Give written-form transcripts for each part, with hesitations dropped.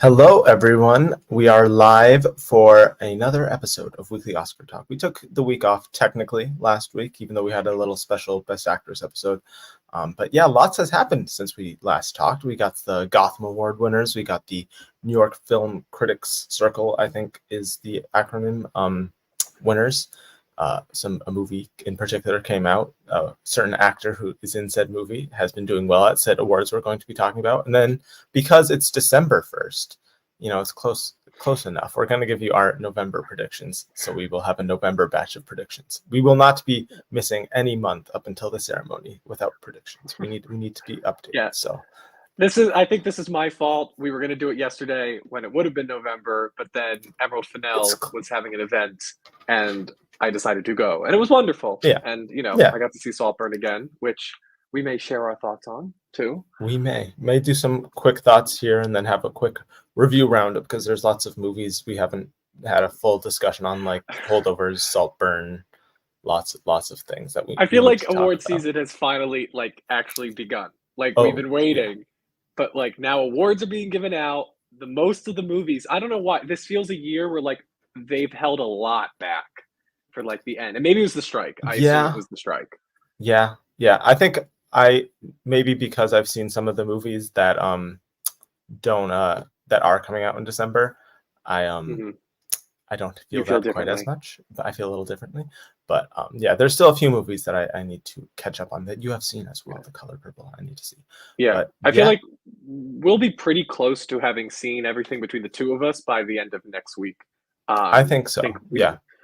Hello, everyone. We are live for another episode of Weekly Oscar Talk. We took the week off technically last week, even though we had a little special Best Actors episode. But yeah, lots has happened since we last talked. We got the Gotham Award winners. We got the New York Film Critics Circle, I think is the acronym, winners. A movie in particular came out. A certain actor who is in said movie has been doing well at said awards we're going to be talking about. And then because it's December 1st, it's close enough. We're going to give you our November predictions. So we will have a November batch of predictions. We will not be missing any month up until the ceremony without predictions. We need to be updated. Yeah. So I think this is my fault. We were going to do it yesterday when it would have been November, but then Emerald Fennell was having an event and I decided to go. And it was wonderful. Yeah. And, Yeah. I got to see Saltburn again, which we may share our thoughts on too. We may do some quick thoughts here and then have a quick review roundup because there's lots of movies we haven't had a full discussion on, like Holdovers, Saltburn, lots of things that I feel like award season has finally actually begun. We've been waiting, but now awards are being given out. The most of the movies, I don't know why this feels a year where they've held a lot back for the end, and maybe it was the strike. I assume it was the strike. Yeah. I think maybe because I've seen some of the movies that that are coming out in December, I don't feel that quite as much. But I feel a little differently. But there's still a few movies that I need to catch up on that you have seen as well. The Color Purple I need to see. Yeah, but, I feel like we'll be pretty close to having seen everything between the two of us by the end of next week. I think so.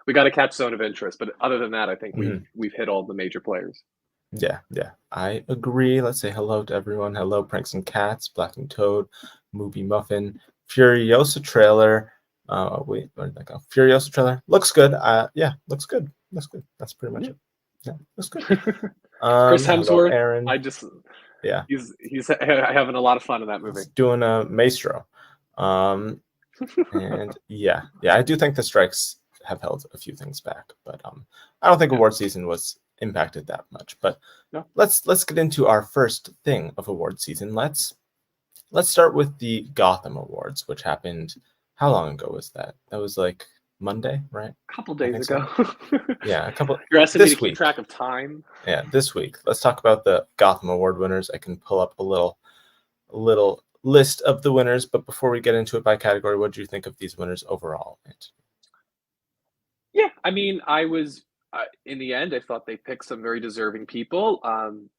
We got to catch Zone of Interest, but other than that, I think we've hit all the major players. Yeah, I agree. Let's say hello to everyone. Hello, Pranks and Cats, Black and Toad, Movie Muffin, Furiosa trailer. Wait, where did that go? Furiosa trailer looks good. Looks good. That's pretty much it. Yeah, looks good. Chris Hemsworth. Hello, Aaron. He's having a lot of fun in that movie. He's doing a maestro. And I do think the strikes have held a few things back, but I don't think award season was impacted that much. But no. Let's get into our first thing of award season. Let's start with the Gotham Awards, which happened. How long ago was that? That was like Monday, right? A couple days ago. So. Yeah, a couple. You're asking me to keep track of time. Yeah, this week. Let's talk about the Gotham Award winners. I can pull up a little list of the winners, but before we get into it by category, what do you think of these winners overall? Yeah, I mean, I was in the end, I thought they picked some very deserving people.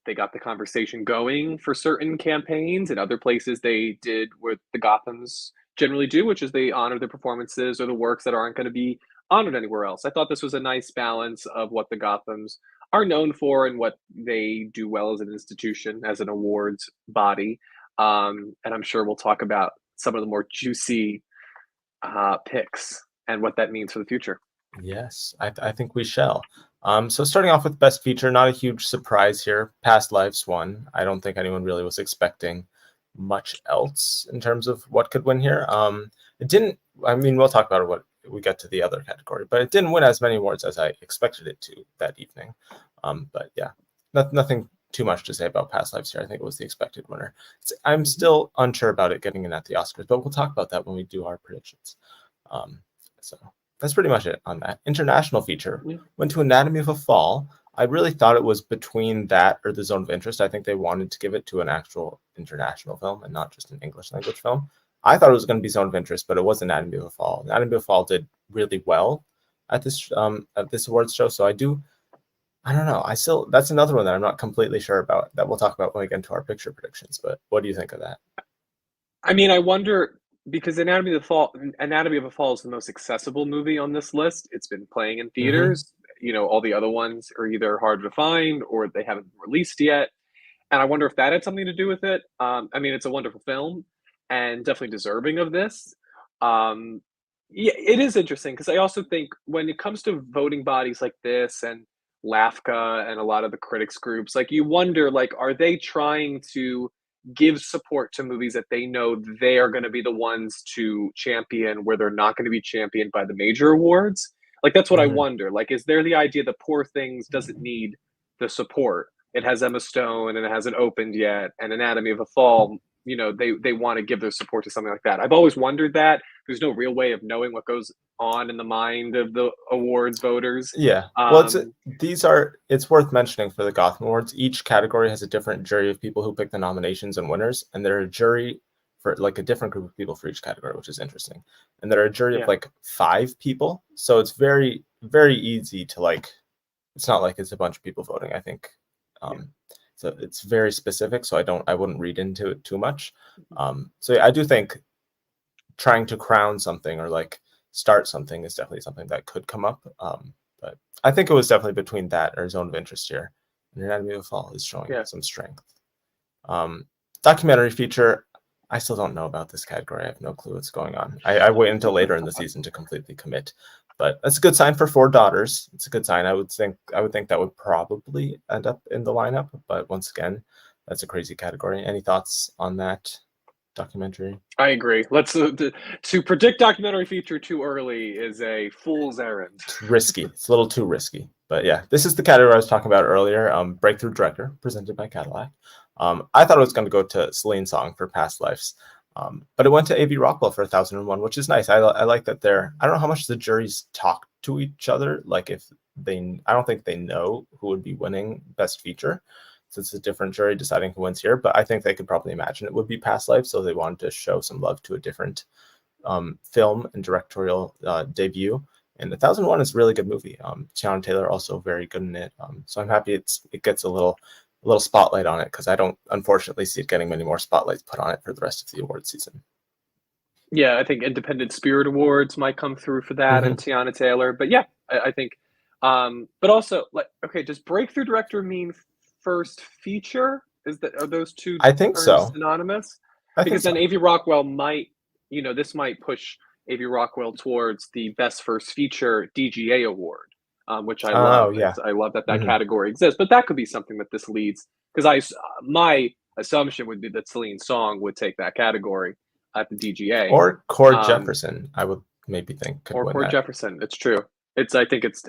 They got the conversation going for certain campaigns, and other places they did what the Gothams generally do, which is they honor the performances or the works that aren't going to be honored anywhere else. I thought this was a nice balance of what the Gothams are known for and what they do well as an institution, as an awards body. And I'm sure we'll talk about some of the more juicy picks and what that means for the future. Yes, I think we shall. So starting off with Best Feature, not a huge surprise here. Past Lives won. I don't think anyone really was expecting much else in terms of what could win here. It didn't. I mean, we'll talk about it when we get to the other category, but it didn't win as many awards as I expected it to that evening. But yeah, nothing too much to say about Past Lives here. I think it was the expected winner. I'm still unsure about it getting in at the Oscars, but we'll talk about that when we do our predictions. So that's pretty much it on that. International feature went to Anatomy of a Fall. I really thought it was between that or The Zone of Interest. I think they wanted to give it to an actual international film and not just an English language film. I thought it was going to be Zone of Interest, but it was Anatomy of a Fall. Anatomy of a Fall did really well at this awards show, so I don't know. That's another one that I'm not completely sure about, that we'll talk about when we get into our picture predictions. But what do you think of that? I mean, I wonder, because Anatomy of a Fall is the most accessible movie on this list. It's been playing in theaters. All the other ones are either hard to find or they haven't released yet. And I wonder if that had something to do with it. I mean, it's a wonderful film and definitely deserving of this. It is interesting because I also think when it comes to voting bodies like this and LAFCA and a lot of the critics groups, you wonder, are they trying to give support to movies that they know they are going to be the ones to champion, where they're not going to be championed by the major awards? That's what I wonder. Is there the idea that Poor Things doesn't need the support? It has Emma Stone and it hasn't opened yet, and Anatomy of a Fall they want to give their support to something like that. I've always wondered that. There's no real way of knowing what goes on in the mind of the awards voters. Yeah. Well, Um, it's worth mentioning for the Gotham Awards, each category has a different jury of people who pick the nominations and winners, and they're a jury for like a different group of people for each category, which is interesting. And they're a jury of yeah, like 5 people, so it's very, very easy to like. It's not like it's a bunch of people voting. I think, yeah. so it's very specific. So I wouldn't read into it too much. So yeah, I do think trying to crown something or like start something is definitely something that could come up. But I think it was definitely between that or Zone of Interest here. And Anatomy of a Fall is showing Yeah. some strength. Documentary feature. I still don't know about this category. I have no clue what's going on. I wait until later in the season to completely commit. But that's a good sign for 4 daughters. It's a good sign. I would think that would probably end up in the lineup. But once again, that's a crazy category. Any thoughts on that documentary? I agree. To predict documentary feature too early is a fool's errand. It's risky. It's a little too risky. But yeah, this is the category I was talking about earlier. Breakthrough Director, presented by Cadillac. I thought it was going to go to Celine Song for Past Lives. But it went to A.V. Rockwell for 1001, which is nice. I like that I don't know how much the juries talk to each other. Like I don't think they know who would be winning Best Feature. So it's a different jury deciding who wins here. But I think they could probably imagine it would be Past Life. So they wanted to show some love to a different film and directorial debut. And 1001 is a really good movie. Tiana Taylor also very good in it. So I'm happy it gets a little spotlight on it because I don't unfortunately see it getting many more spotlights put on it for the rest of the award season. Yeah, I think Independent Spirit Awards might come through for that and Tiana Taylor. But yeah, I think but also like okay, does breakthrough director mean first feature? Are those two I think terms so. synonymous? I Because think then so. AV Rockwell might, this might push AV Rockwell towards the best first feature DGA award, which I love. Oh yeah. I love that category exists. But that could be something that this leads because my assumption would be that Celine Song would take that category at the DGA. Or Cord Jefferson, I would maybe think could or win Cord that. Jefferson. It's true. I think it's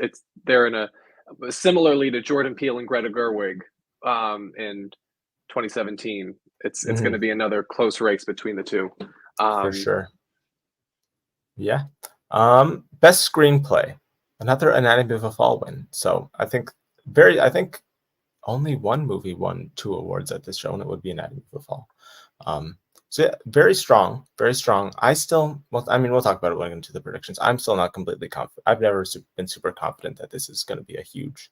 they're in a similarly to Jordan Peele and Greta Gerwig in 2017. It's going to be another close race between the two. For sure. Yeah. Best screenplay, another Anatomy of a Fall win. So I think only one movie won 2 awards at this show, and it would be Anatomy of a Fall. So yeah, very strong, very strong. We'll talk about it when we get into the predictions. I'm still not completely confident. I've never been super confident that this is going to be a huge.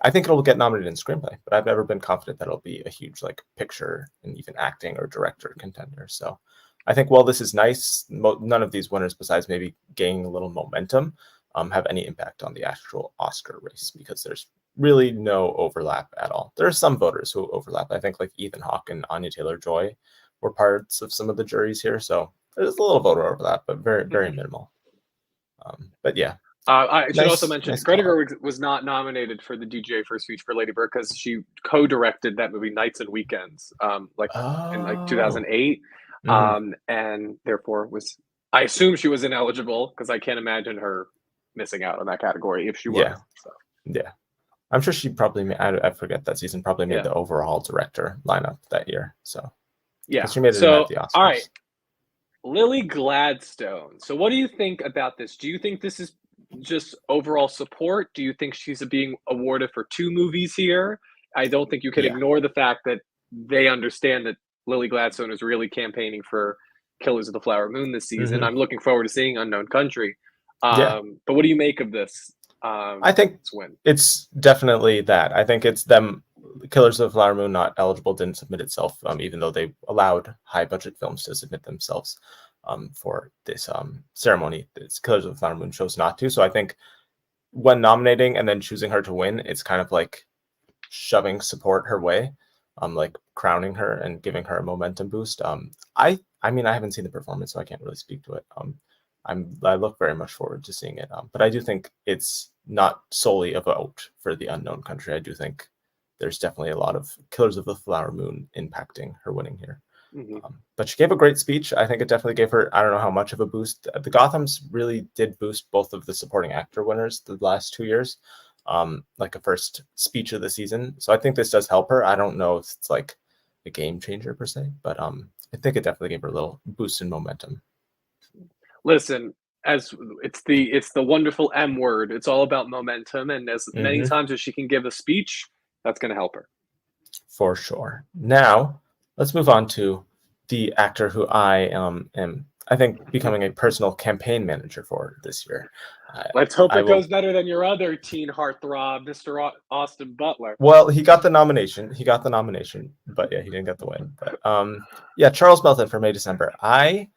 I think it'll get nominated in screenplay, but I've never been confident that it'll be a huge like picture and even acting or director contender. So I think while this is nice, none of these winners, besides maybe gaining a little momentum, have any impact on the actual Oscar race because there's really no overlap at all. There are some voters who overlap. I think like Ethan Hawke and Anya Taylor-Joy were parts of some of the juries here, so there's a little voter overlap, but very, very minimal. But yeah. I should also mention Greta Gerwig was not nominated for the DGA First Feature for Lady Bird because she co-directed that movie Nights and Weekends, in 2008, and therefore I assume she was ineligible because I can't imagine her missing out on that category if she was. Yeah, so. Yeah. I'm sure she probably made, I forget that season, probably made the overall director lineup that year. So yeah, she made it at the Oscars. All right, Lily Gladstone. So what do you think about this? Do you think this is just overall support? Do you think she's being awarded for 2 movies here? I don't think you can ignore the fact that they understand that Lily Gladstone is really campaigning for Killers of the Flower Moon this season. I'm looking forward to seeing Unknown Country. But what do you make of this? I think it's definitely that. I think it's them. Killers of the Flower Moon not eligible, didn't submit itself, even though they allowed high budget films to submit themselves for this ceremony. This Killers of the Flower Moon chose not to. So I think when nominating and then choosing her to win, it's kind of like shoving support her way, like crowning her and giving her a momentum boost. I haven't seen the performance, so I can't really speak to it. I look very much forward to seeing it. But I do think it's not solely a vote for the Unknown Country. I do think there's definitely a lot of Killers of the Flower Moon impacting her winning here. But she gave a great speech. I think it definitely gave her, I don't know how much of a boost. The Gothams really did boost both of the supporting actor winners the last 2 years, like a first speech of the season. So I think this does help her. I don't know if it's like a game changer per se, but I think it definitely gave her a little boost in momentum. Listen, as it's the wonderful M word. It's all about momentum, and as many Hmm. times as she can give a speech, that's going to help her. For sure. Now, let's move on to the actor who I am, I think, becoming a personal campaign manager for this year. I, Let's hope I it will. goes better than your other teen heartthrob, Mr. Austin Butler. Well, he got the nomination. He got the nomination, but yeah, he didn't get the win. But yeah, Charles Melton for May December. I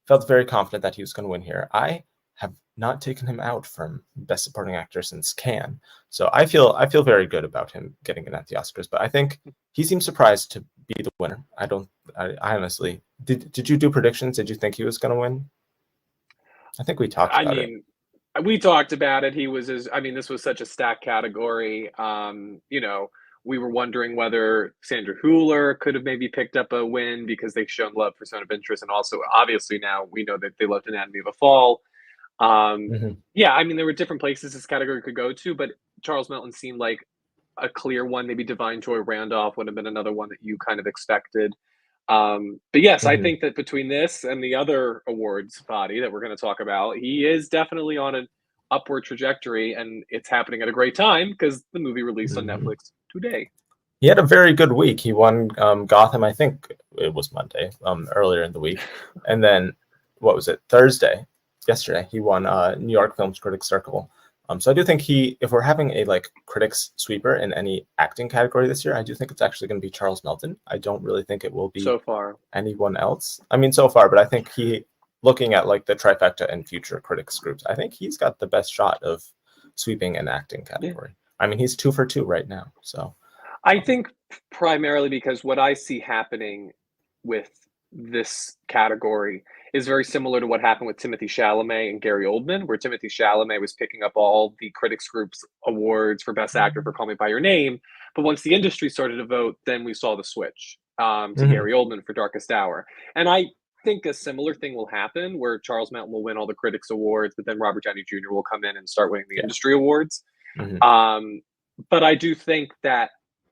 felt very confident that he was going to win here. I have not taken him out from Best Supporting Actor since Cannes, so I feel very good about him getting in at the Oscars. But I think he seems surprised to be the winner. I don't. I honestly did. You do predictions? Did you think he was going to win? I think we talked I about it. mean, we talked about it. I mean, this was such a stacked category. We were wondering whether Sandra Hüller could have maybe picked up a win because they've shown love for Zone of Interest, and also obviously now we know that they loved Anatomy of a Fall. Um, Hmm. yeah, I mean, there were different places this category could go to, but Charles Melton seemed like a clear one. Maybe Divine Joy Randolph would have been another one that you kind of expected. But yes, I Hmm. think that between this and the other awards body that we're going to talk about, he is definitely on an upward trajectory, and it's happening at a great time because the movie released on Hmm. Netflix today. He had a very good week. He won Gotham, I think it was Monday, earlier in the week. And then, what was it, Thursday, yesterday, he won New York Film Critics Circle. So I do think if we're having a like critics sweeper in any acting category this year, I do think it's actually going to be Charles Melton. I don't really think it will be So far. anyone else. I mean, so far, but I think looking at like the trifecta and future critics groups, I think he's got the best shot of sweeping an acting Yeah. category. I mean, he's 2 for 2 right now. So. I Um, think primarily because what I see happening with this category is very similar to what happened with Timothy Chalamet and Gary Oldman, where Timothy Chalamet was picking up all the critics groups awards for Best Actor for Call Me by Your Name, but once the industry started to vote, then we saw the switch to mhm. Gary Oldman for Darkest Hour, and I think a similar thing will happen where Charles Mountain will win all the critics awards, but then Robert Downey Jr. will come in and start winning the Yeah. industry awards. Mhm. Um, but I do think that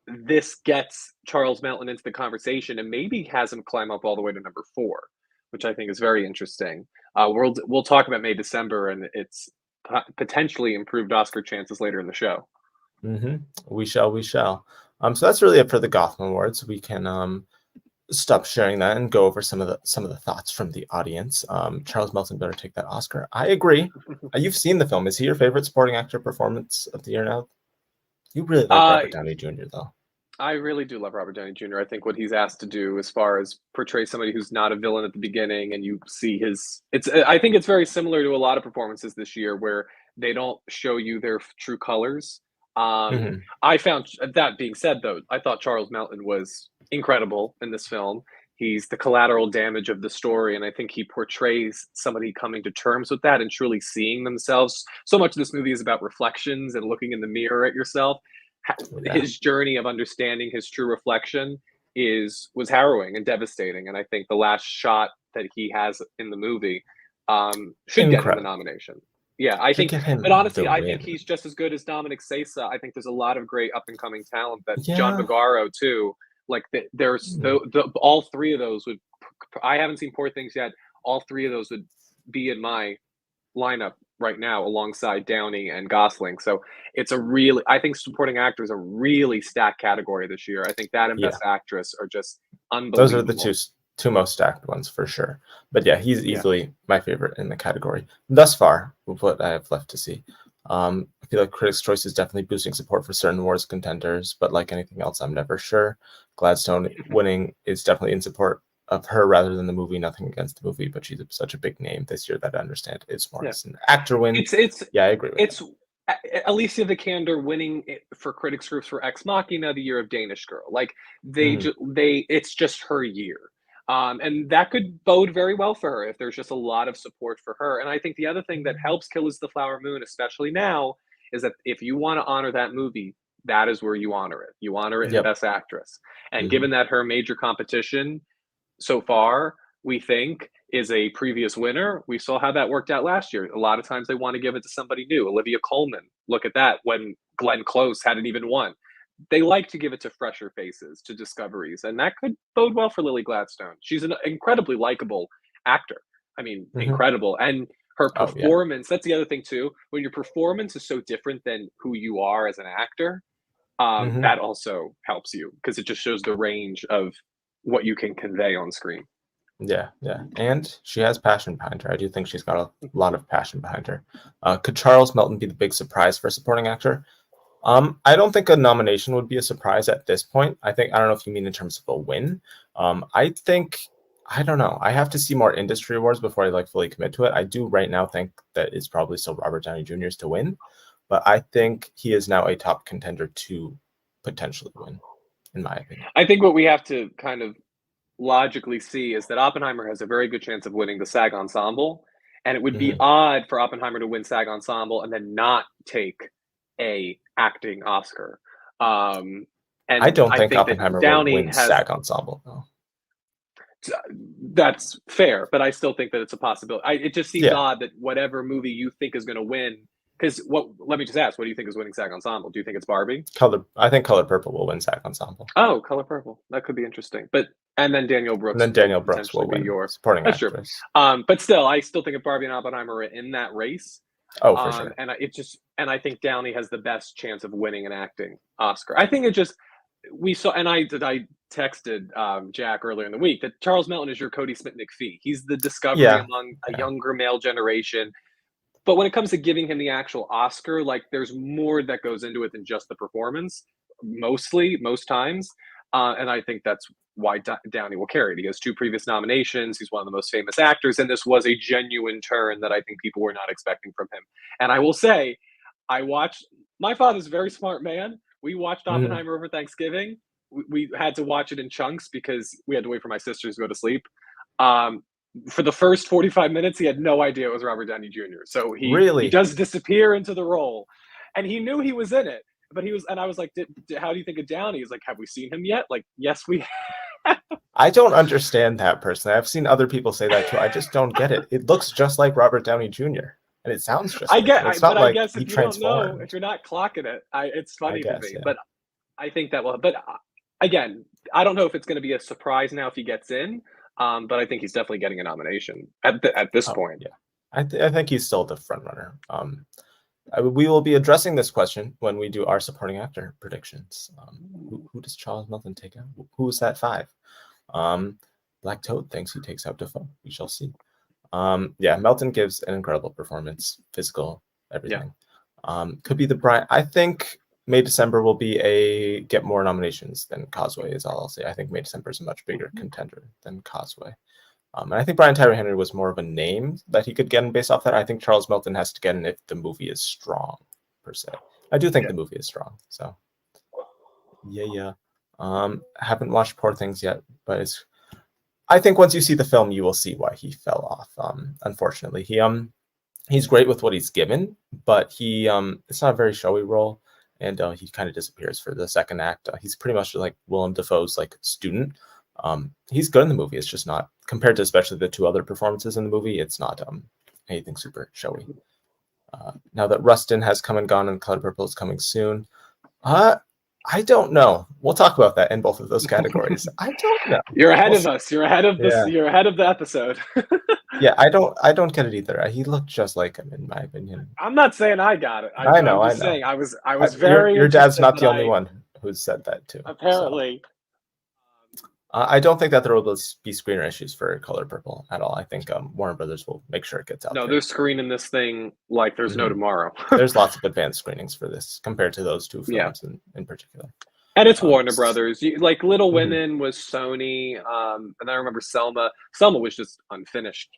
this gets Charles Melton into the conversation and maybe has him climb up all the way to number 4, which I think is very interesting. We'll talk about May December and its potentially improved Oscar chances later in the show. We shall. We shall. So that's really it for the Gotham Awards. We can stop sharing that and go over some of the thoughts from the audience. Charles Melton better take that Oscar. I agree. You've seen the film. Is he your favorite supporting actor performance of the year now? You really like uh, Robert Downey Jr. though. I really do love Robert Downey Jr. I think what he's asked to do as far as portray somebody who's not a villain at the beginning and you see I think it's very similar to a lot of performances this year where they don't show you their true colors. Hmm. I found that being said though, I thought Charles Melton was incredible in this film. He's the collateral damage of the story, and I think he portrays somebody coming to terms with that and truly seeing themselves. So much of this movie is about reflections and looking in the mirror at yourself. Yeah. His journey of understanding his true reflection was harrowing and devastating, and I think the last shot that he has in the movie should get him the Incredible. nomination. Yeah, I Should think, give but him honestly, the I think win. he's just as good as Dominic Sesa. I think there's a lot of great up and coming talent that John Yeah. Vigaro too. Like there's all three of those would. I haven't seen Poor Things yet. All three of those would be in my lineup right now alongside Downey and Gosling. So I think supporting actor is a really stacked category this year. I think that and Yeah. Best Actress are just Those are the two unbelievable. two most stacked ones for sure. But yeah, he's Yeah. easily my favorite in the category thus far with what I have left to see. I feel like Critics' Choice is definitely boosting support for certain awards contenders, but like anything else, I'm never sure. Gladstone winning is definitely in support of her rather than the movie. Nothing against the movie, but she's such a big name this year that I understand it's more Yeah. as an actor win. It's Yeah, I agree with that. it's Alicia Vikander winning it for critics groups for Ex Machina, the year of Danish Girl. Like Mhm. it's just her year. And that could bode very well for her if there's just a lot of support for her. And I think the other thing that helps Kill is the Flower Moon, especially now, is that if you want to honor that movie, that is where you honor it. You honor it in Yep. Best Actress. And Hmm. given that her major competition so far, we think, is a previous winner. We saw how that worked out last year. A lot of times they want to give it to somebody new. Olivia Colman, look at that when Glenn Close hadn't even won. they like to give it to fresher faces, to discoveries, and that could bode well for Lily Gladstone. She's an incredibly likable actor. I mean, Hmm. incredible. And her Oh yeah. performance, that's the other thing too. When your performance is so different than who you are as an actor, Hmm. that also helps you because it just shows the range of what you can convey on screen. Yeah, yeah. And she has passion behind her. I do think she's got a lot of passion behind her. Could Charles Melton be the big surprise for supporting actor? I don't think a nomination would be a surprise at this point. I don't know if you mean in terms of a win. I think I don't know. I have to see more industry awards before I like fully commit to it. I do right now think that it's probably still Robert Downey Jr.'s to win, but I think he is now a top contender to potentially win, in my opinion. I think what we have to kind of logically see is that Oppenheimer has a very good chance of winning the SAG Ensemble, and it would be Hmm. odd for Oppenheimer to win SAG Ensemble and then not take a acting Oscar. Um, I and don't I think think that Oppenheimer will Downey win has SAG Ensemble though. that's fair, but I still think that it's a possibility. It just seems Yeah, odd that whatever movie you think is going to win, because what? Let me just ask, what do you think is winning SAG Ensemble? Do you think it's Barbie? color. I think Color Purple will win SAG Ensemble, Oh, Color Purple. That could be interesting. But and then Daniel and Brooks then would Daniel Brooks potentially will be win your. supporting That's true. actress. But still, I still think if Barbie and Oppenheimer are in that race. Oh, for sure. And I think Downey has the best chance of winning an acting Oscar. I think it just we saw, and I texted Jack earlier in the week that Charles Melton is your Cody Smith McPhee. He's the discovery Yeah, among a yeah. younger male generation. But when it comes to giving him the actual Oscar, like there's more that goes into it than just the performance. Most times, and I think that's why Downey will carry it. He has two previous nominations. He's one of the most famous actors, and this was a genuine turn that I think people were not expecting from him. And I will say, I watched. My father's a very smart man. We watched Hmm. Oppenheimer over Thanksgiving. We had to watch it in chunks because we had to wait for my sisters to go to sleep. Um, for the first 45 minutes, he had no idea it was Robert Downey Jr. So he Really, does disappear into the role, and he knew he was in it. But he was, and I was like, "How do you think of Downey?" He's like, "Have we seen him yet?" Like, yes, we. I don't understand that personally. I've seen other people say that too. I just don't get it. It looks just like Robert Downey Jr. and it sounds just like him. It's not But I like guess he if you don't know, if transformed. you're not clocking it, it's I funny to guess, me. yeah. But I think that will. But again, I don't know if it's going to be a surprise now if he gets in. But I think he's definitely getting a nomination at this Oh, point. yeah. I think he's still the front runner. We will be addressing this question when we do our supporting actor predictions. Who does Charles Melton take out? Who is that five? Um, Black Toad thinks he takes out Defoe. We shall see. Yeah, Melton gives an incredible performance, physical, Yeah. everything. Could be the Brian. I think May December will be get more nominations than Causeway is all I'll say. I think May December is a much bigger contender than Causeway. And I think Brian Tyree Henry was more of a name that he could get in based off that. I think Charles Melton has to get in if the movie is strong, per se. I do think Yeah. the movie is strong. So yeah. Haven't watched Poor Things yet, but I think once you see the film, you will see why he fell off. Unfortunately, he's great with what he's given, but it's not a very showy role, and he kind of disappears for the second act. He's pretty much like Willem Dafoe's like student. He's good in the movie. It's just not compared to especially the two other performances in the movie. It's not anything super showy. Now that Rustin has come and gone, and Color Purple is coming soon. I don't know. We'll talk about that in both of those categories. I don't know. You're ahead We'll of see. us. You're ahead of this. Yeah. You're ahead of the episode. Yeah, I don't get it either. He looked just like him, in my opinion. I'm not saying I got it. I know, I'm I just know. saying I was Your very your dad's interested, not but the only I one who's said that too. So apparently I don't think that there will be screener issues for Color Purple at all. I think Warner Brothers will make sure it gets out no, there. they're screening this thing like there's no Mhm. tomorrow. There's lots of advanced screenings for this compared to those two Yeah, films in particular. and it's Um, Warner Brothers. Like Little mhm. Women was Sony, and I remember Selma. Selma was just unfinished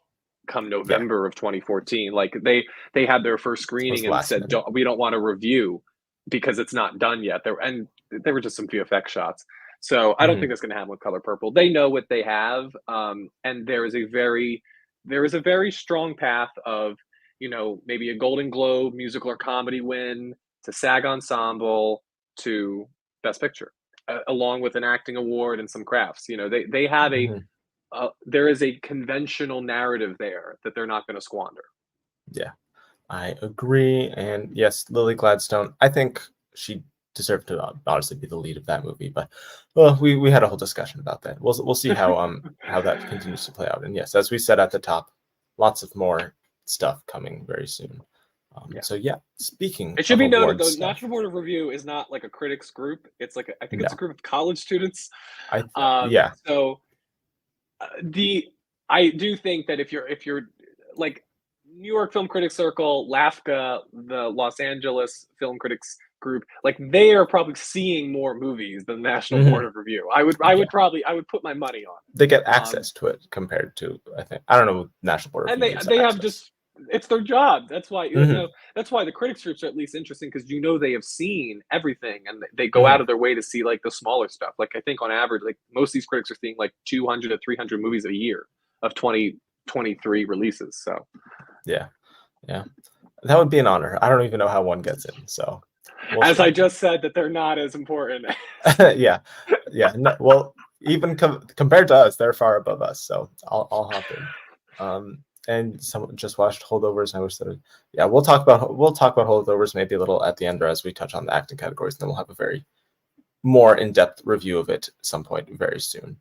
come Yeah, November of 2014. Like they had their first it was screening and last said, minute. we don't want to review because it's not done yet." There were just some VFX shots. So I don't think Mhm. that's going to happen with Color Purple. They know what they have, and there is a very strong path of maybe a Golden Globe musical or comedy win to SAG Ensemble to Best Picture, along with an acting award and some crafts. They have Mhm. there is a conventional narrative there that they're not going to squander. Yeah, I agree. And yes, Lily Gladstone. I think she deserved to honestly be the lead of that movie. But well, we had a whole discussion about that. We'll see how that continues to play out. And yes, as we said at the top, lots of more stuff coming very soon. So yeah, speaking It should of be noted award though, stuff, National Board of Review is not like a critics group. It's like I think it's a no, group of college students. yeah, So I do think that if you're like New York Film Critics Circle, LAFCA, the Los Angeles Film Critics Group, like they are probably seeing more movies than the National Board of Review. I would put my money on. They get access to it compared to, I don't know, National Board of And Review's they have access. just, it's their job. That's why that's why the critics groups are at least interesting, because they have seen everything and they go out of their way to see like the smaller stuff. Like I think on average, like most of these critics are seeing like 200 to 300 movies a year of 2023 releases. So yeah, that would be an honor. I don't even know how one gets in. So as I just said, that they're not as important. yeah. No, well, even compared to us, they're far above us. So I'll hop in. And someone just watched Holdovers, and I wish that. Yeah, we'll talk about Holdovers maybe a little at the end, or as we touch on the acting categories, and then we'll have a very more in-depth review of it at some point very soon.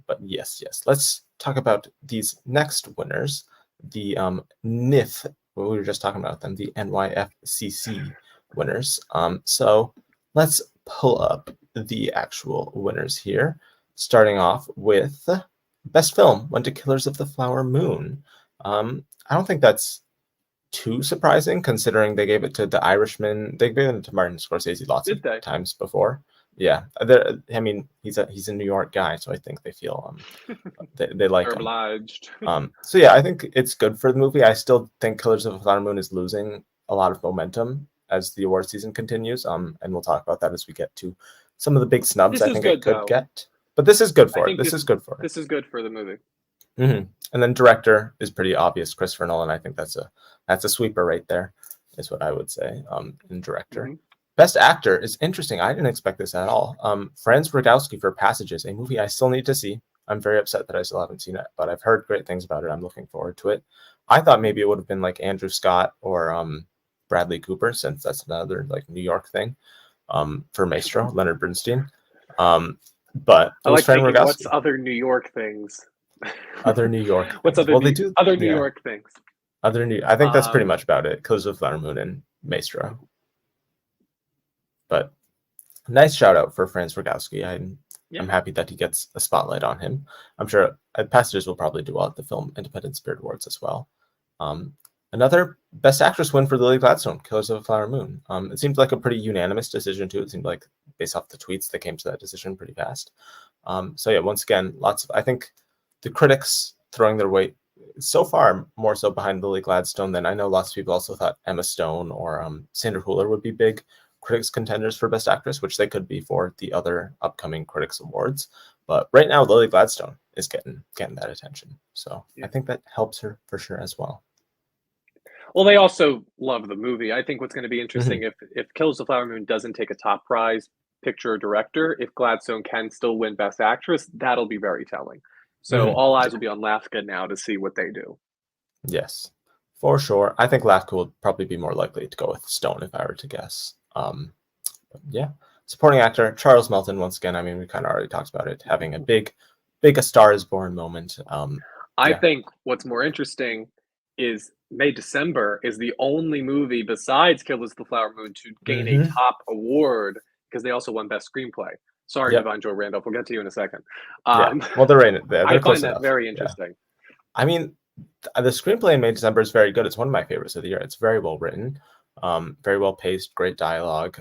But yes, let's talk about these next winners. The NIF, we were just talking about them, the NYFCC winners. So let's pull up the actual winners here, starting off with Best Film went to Killers of the Flower Moon. I don't think that's too surprising, considering they gave it to The Irishman. They've given it to Martin Scorsese lots of times before. Yeah, I mean, he's a New York guy, so I think they feel they like him. Obliged. So yeah, I think it's good for the movie. I still think Killers of the Flower Moon is losing a lot of momentum as the award season continues. And we'll talk about that as we get to some of the big snubs I think it could get. But this is good for it. This is good for it. This is good for the movie. And then director is pretty obvious, Christopher Nolan. I think that's a sweeper right there, is what I would say. In director, best actor is interesting. I didn't expect this at all. Franz Rogowski for Passages, a movie I still need to see. I'm very upset that I still haven't seen it, but I've heard great things about it. I'm looking forward to it. I thought maybe it would have been like Andrew Scott or Bradley Cooper, since that's another like New York thing. For Maestro, Leonard Bernstein. But I like thinking, what's other New York things? Other New York. What's other? Well, they do other New York things. I think that's pretty much about it. Killers of the Flower Moon and Maestro. But nice shout out for Franz Rogowski. I'm happy that he gets a spotlight on him. I'm sure Passages will probably do well at the Film Independent Spirit Awards as well. Another Best Actress win for Lily Gladstone, Killers of the Flower Moon. It seemed like a pretty unanimous decision too. It seemed like, based off the tweets, they came to that decision pretty fast. So yeah, once again, I think the critics throwing their weight so far more so behind Lily Gladstone than I know lots of people also thought Emma Stone or Sandra Hüller would be big critics contenders for Best Actress, which they could be for the other upcoming critics awards. But right now, Lily Gladstone is getting that attention. So I think that helps her for sure as well. Well, they also love the movie. I think what's going to be interesting if Killers of the Flower Moon doesn't take a top prize, picture or director, if Gladstone can still win Best Actress, that'll be very telling. So all eyes will be on LAFCA now to see what they do. Yes, for sure. I think LAFCA will probably be more likely to go with Stone if I were to guess. Yeah. Supporting actor, Charles Melton, once again, I mean, we kind of already talked about it, having a big A Star is Born moment. I think what's more interesting is May December is the only movie besides Killers of the Flower Moon to gain a top award, because they also won Best Screenplay. Sorry, Devon Joy Randolph. We'll get to you in a second. Well, they're in it. I find that very interesting. Yeah. I mean, the screenplay in May December is very good. It's one of my favorites of the year. It's very well written, very well paced, great dialogue.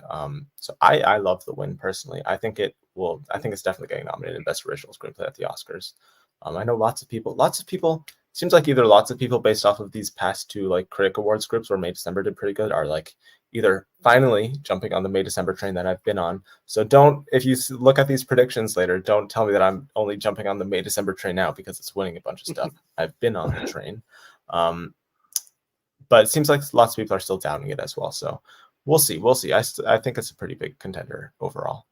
So I love the win personally. I think it's definitely getting nominated in Best Original Screenplay at the Oscars. I know lots of people. Seems like either lots of people based off of these past two like critic awards groups where May December did pretty good are like either finally jumping on the May December train that I've been on. So if you look at these predictions later, don't tell me that I'm only jumping on the May December train now because it's winning a bunch of stuff. I've been on the train. But it seems like lots of people are still doubting it as well. So we'll see. I think it's a pretty big contender overall.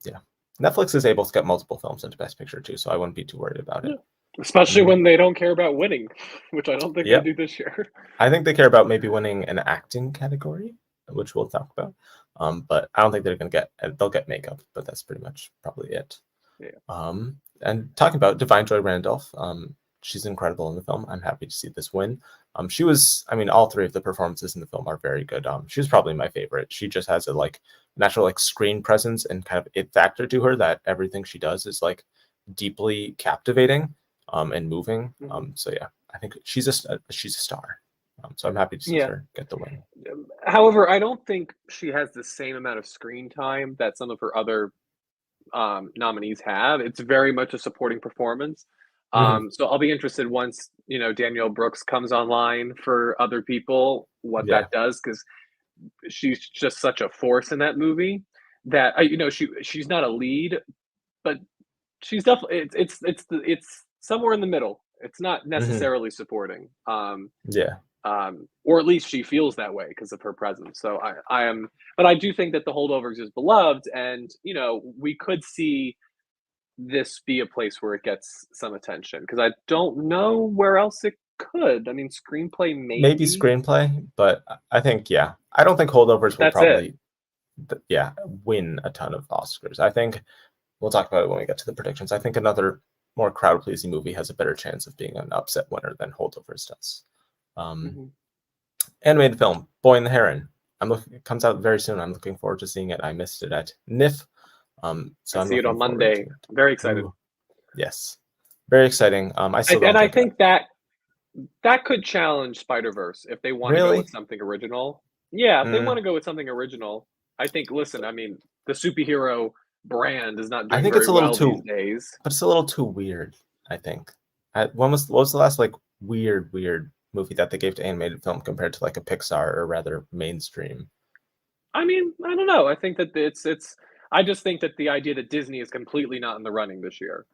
Yeah. Netflix is able to get multiple films into Best Picture too, so I wouldn't be too worried about it. Especially when they don't care about winning, which I don't think they do this year. I think they care about maybe winning an acting category, which we'll talk about. But I don't think they'll get makeup, but that's pretty much probably it. Yeah. And talking about Divine Joy Randolph, she's incredible in the film. I'm happy to see this win. I mean, all three of the performances in the film are very good. She was probably my favorite. She just has a like natural like screen presence and kind of it factor to her that everything she does is like deeply captivating, and moving. So yeah, I think she's a star. So I'm happy to see Yeah. her get the win. However, I don't think she has the same amount of screen time that some of her other nominees have. It's very much a supporting performance. Mhm. So I'll be interested once Danielle Brooks comes online for other people, what Yeah. that does, because she's just such a force in that movie that she's not a lead, but she's definitely it's somewhere in the middle. It's not Mhm. necessarily supporting. Yeah. Or at least she feels that way because of her presence. So I am, but I do think that The Holdovers is beloved, and we could see this be a place where it gets some attention because I don't know where else it could. I mean, screenplay Maybe maybe, screenplay, but I think yeah. I don't think Holdovers but will that's it. probably yeah, win a ton of Oscars. I think we'll talk about it when we get to the predictions. I think another more crowd pleasing movie has a better chance of being an upset winner than Holdovers does. Um, Mhm. Animated film Boy and the Heron. It comes out very soon. I'm looking forward to seeing it. I missed it at NIF, I so I'm see it looking on forward to Monday. it. I'm very excited. Ooh, yes, very exciting. I still And don't I think think that could challenge Spider-Verse if they want to go with really. something original. Yeah, if they want Mm, to go with something original, I think, listen, I mean, the superhero brand is not I doing think very it's a little well these too, days. but it's a little too weird. I think. What was the last like weird movie that they gave to animated film compared to like a Pixar or rather mainstream? I mean, I don't know. I think that it's I just think that the idea that Disney is completely not in the running this year.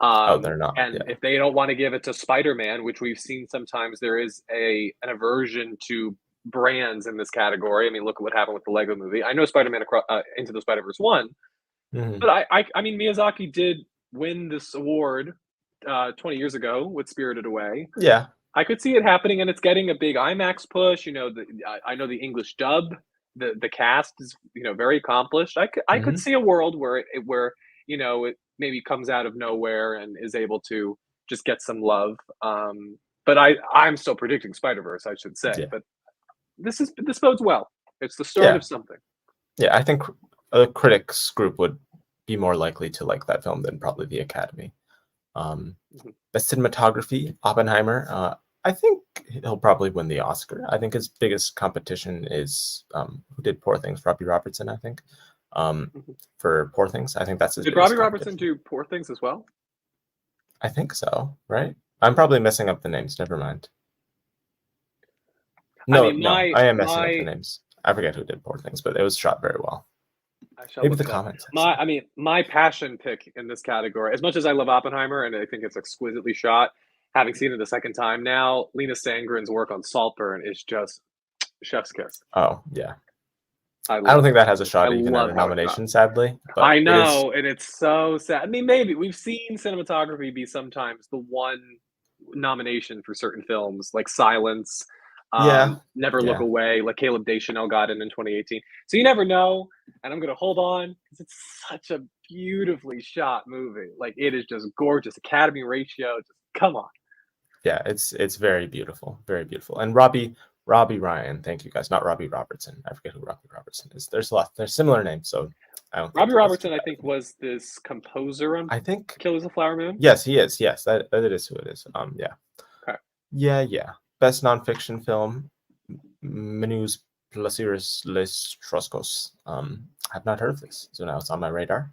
Oh, they're not. And Yeah. if they don't want to give it to Spider-Man, which we've seen sometimes there is an aversion to brands in this category. I mean, look at what happened with the Lego movie. I know Spider-Man Into the Spider-Verse won, Hmm. but I mean Miyazaki did win this award 20 years ago with Spirited Away. Yeah. I could see it happening, and it's getting a big IMAX push. I know the English dub, the cast is very accomplished. I could Hmm. see a world where it maybe comes out of nowhere and is able to just get some love. But I'm still predicting Spider Verse, I should say. Yeah. But this bodes well. It's the start Yeah. of something. Yeah. I think a critics group would be more likely to like that film than probably the Academy. Um, Mhm. Best cinematography, Oppenheimer. I think he'll probably win the Oscar. I think his biggest competition is who did Poor Things, Robbie Robertson. I think Mhm. for Poor Things, I think that's his Did Robbie biggest Robertson competition. do Poor Things as well? I think so, right? I'm probably messing up the names. Never mind. I No, mean, no, I am messing up the my names. I forget who did Poor Things, but it was shot very well. I shall Maybe look the it up. comments said My, so. I mean, my passion pick in this category, as much as I love Oppenheimer and I think it's exquisitely shot, having seen it the second time now, Lena Sandgren's work on Saltburn is just chef's kiss. Oh, yeah. I I don't love think it. that has a I shot even at love a how it's shot. nomination, sadly, but I it is. know, and it's so sad. I mean, maybe we've seen cinematography be sometimes the one nomination for certain films, like Silence, Yeah, Never Look yeah. Away, like Caleb Deschanel got in 2018. So you never know, and I'm gonna hold on because it's such a beautifully shot movie. Like it is just gorgeous. Academy ratio, just come on. Yeah, it's very beautiful, very beautiful. And Robbie Ryan, thank you guys, not Robbie Robertson. I forget who Robbie Robertson is. There's a lot. There's similar names, so I don't think Robbie he gets too Robertson, I bad think, of me. was this composer on I think Killers of the Flower Moon. yes, he is. Yes, that it is who it is. Yeah, Okay. yeah. Best nonfiction film, Menus Placeres Les Troscos. I've not heard of this, so now it's on my radar.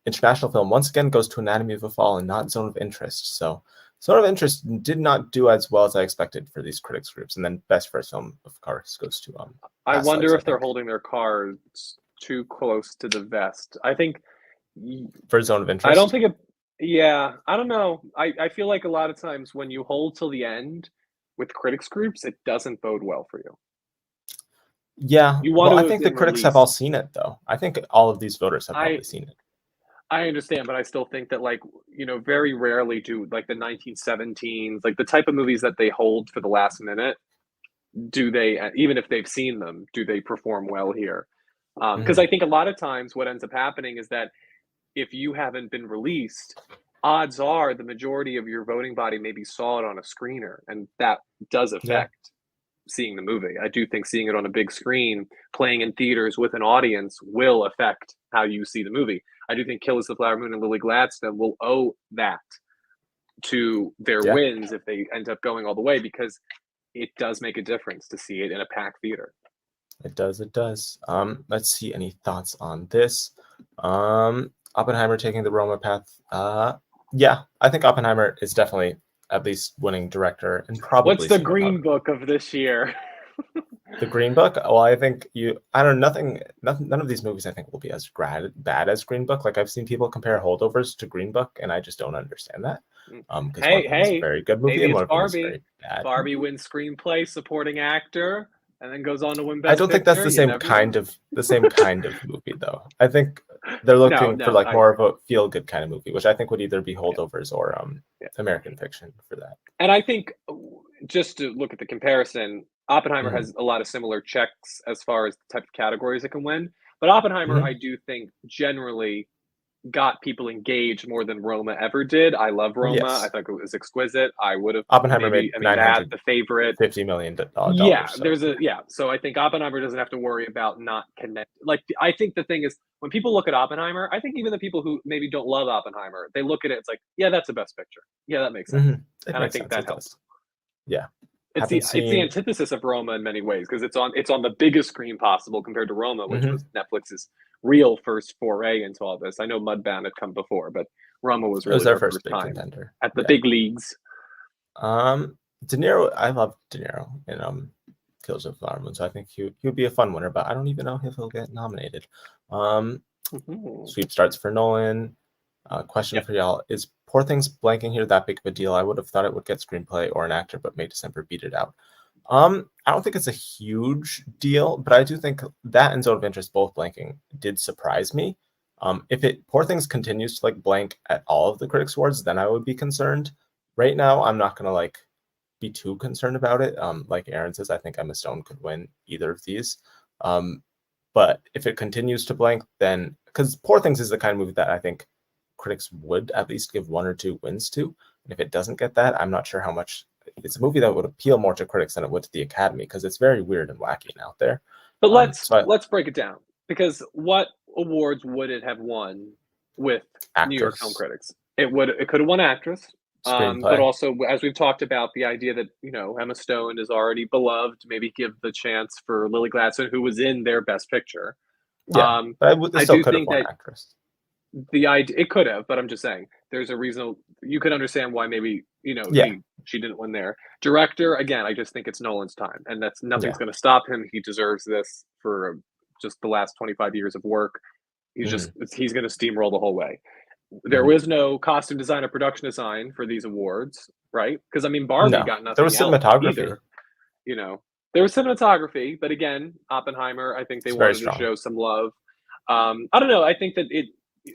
International film once again goes to Anatomy of a Fall and not Zone of Interest. So Zone of Interest did not do as well as I expected for these critics groups. And then best first film, of course, goes to I Past Lives, wonder I if they're think. holding their cards too close to the vest. I think For Zone of I don't Interest. think it. Yeah, I don't know. I feel like a lot of times when you hold till the end with critics groups, it doesn't bode well for you. Yeah. You want Well, to I have think the been critics have all released. seen it though. I think all of these voters have I probably seen it. I understand, but I still think that very rarely do like the 1917s, like the type of movies that they hold for the last minute, do they even if they've seen them, do they perform well here? Because I think a lot of times what ends up happening is that if you haven't been released, odds are the majority of your voting body maybe saw it on a screener, and that does Yeah, affect seeing the movie. I do think seeing it on a big screen, playing in theaters with an audience, will affect how you see the movie. I do think Killers of the Flower Moon and Lily Gladstone will owe that to their yeah, wins if they end up going all the way, because it does make a difference to see it in a packed theater. it does. It does. Let's see. Any thoughts on this? Oppenheimer taking the Roma path. Yeah, I think Oppenheimer is definitely at least winning director and What's probably the Green cinematography. Book of this year? The Green Book. Well, I think I don't know. None of these movies I think will be as bad as Green Book. Like I've seen people compare Holdovers to Green Book, and I just don't understand that. Because one of them is a Hey, very good movie maybe and it's one of them is a Barbie. very bad Barbie movie. wins screenplay, supporting actor, and then goes on to win I Best don't think that's Picture. the You same never know. kind of movie though. I think they're No, looking for no, like I more agree. of a feel good kind of movie, which I think would either be Yeah, Holdovers or yeah. American Fiction for that. And I think just to look at the comparison, Oppenheimer Hmm. has a lot of similar checks as far as the type of categories it can win. But Oppenheimer, I Hmm. do think generally got people engaged more than Roma ever did. I love Roma. I Yes, think it was exquisite. I would have Oppenheimer maybe, made I mean, nine that, hundred The Favorite. fifty million Yeah, dollars. So there's a, yeah. So I think Oppenheimer doesn't have to worry about not connect. Like, I think the thing is, when people look at Oppenheimer, I think even the people who maybe don't love Oppenheimer, they look at it, it's like, yeah, that's the best picture. Yeah, that makes sense. it And I makes think sense. that It helps. does. Yeah, It's haven't the seen. antithesis of Roma in many ways, because it's on the biggest screen possible compared to Roma, which Hmm. was Netflix's real first foray into all this. I know Mudbound had come before, but Roma was It was really their their first first big time contender. at the Yeah. big leagues. De Niro. I love De Niro in Kills of the Flower Moon, so I think he would be a fun winner. But I don't even know if he'll get nominated. Um, Mhm. Sweep starts for Nolan. Question Yep. for y'all: is Poor Things blanking here that big of a deal? I would have thought it would get screenplay or an actor, but May December beat it out. I don't think it's a huge deal, but I do think that and Zone of Interest both blanking did surprise me. If it Poor Things continues to like blank at all of the Critics Awards, then I would be concerned. Right now, I'm not gonna like be too concerned about it. Like Aaron says, I think Emma Stone could win either of these. Um, but if it continues to blank, then because Poor Things is the kind of movie that I think critics would at least give one or two wins to. And if it doesn't get that, I'm not sure how much. It's a movie that would appeal more to critics than it would to the Academy because it's very weird and wacky and out there. But let's So let's break it down, because what awards would it have won with New York Film actress, Critics? It could have won actress, but screenplay, also, as we've talked about, the idea that Emma Stone is already beloved. Maybe give the chance for Lily Gladstone, who was in their Best Picture. yeah, Um, but it I still do could have think won that actress. the idea, it could have, but I'm just saying there's a reason you could understand why maybe Yeah, she didn't win there. Director, again, I just think it's Nolan's time, and that's nothing's yeah, going to stop him. He deserves this for just the last 25 years of work. mm-hmm, He's going to steamroll the whole way. There mm-hmm. was no costume design or production design for these awards, right? Because I mean, Barbie No, got there was nothing else cinematography. either. You know, there was cinematography, but again, Oppenheimer, I think they It's very wanted to strong. show some love. I don't know. I think that it.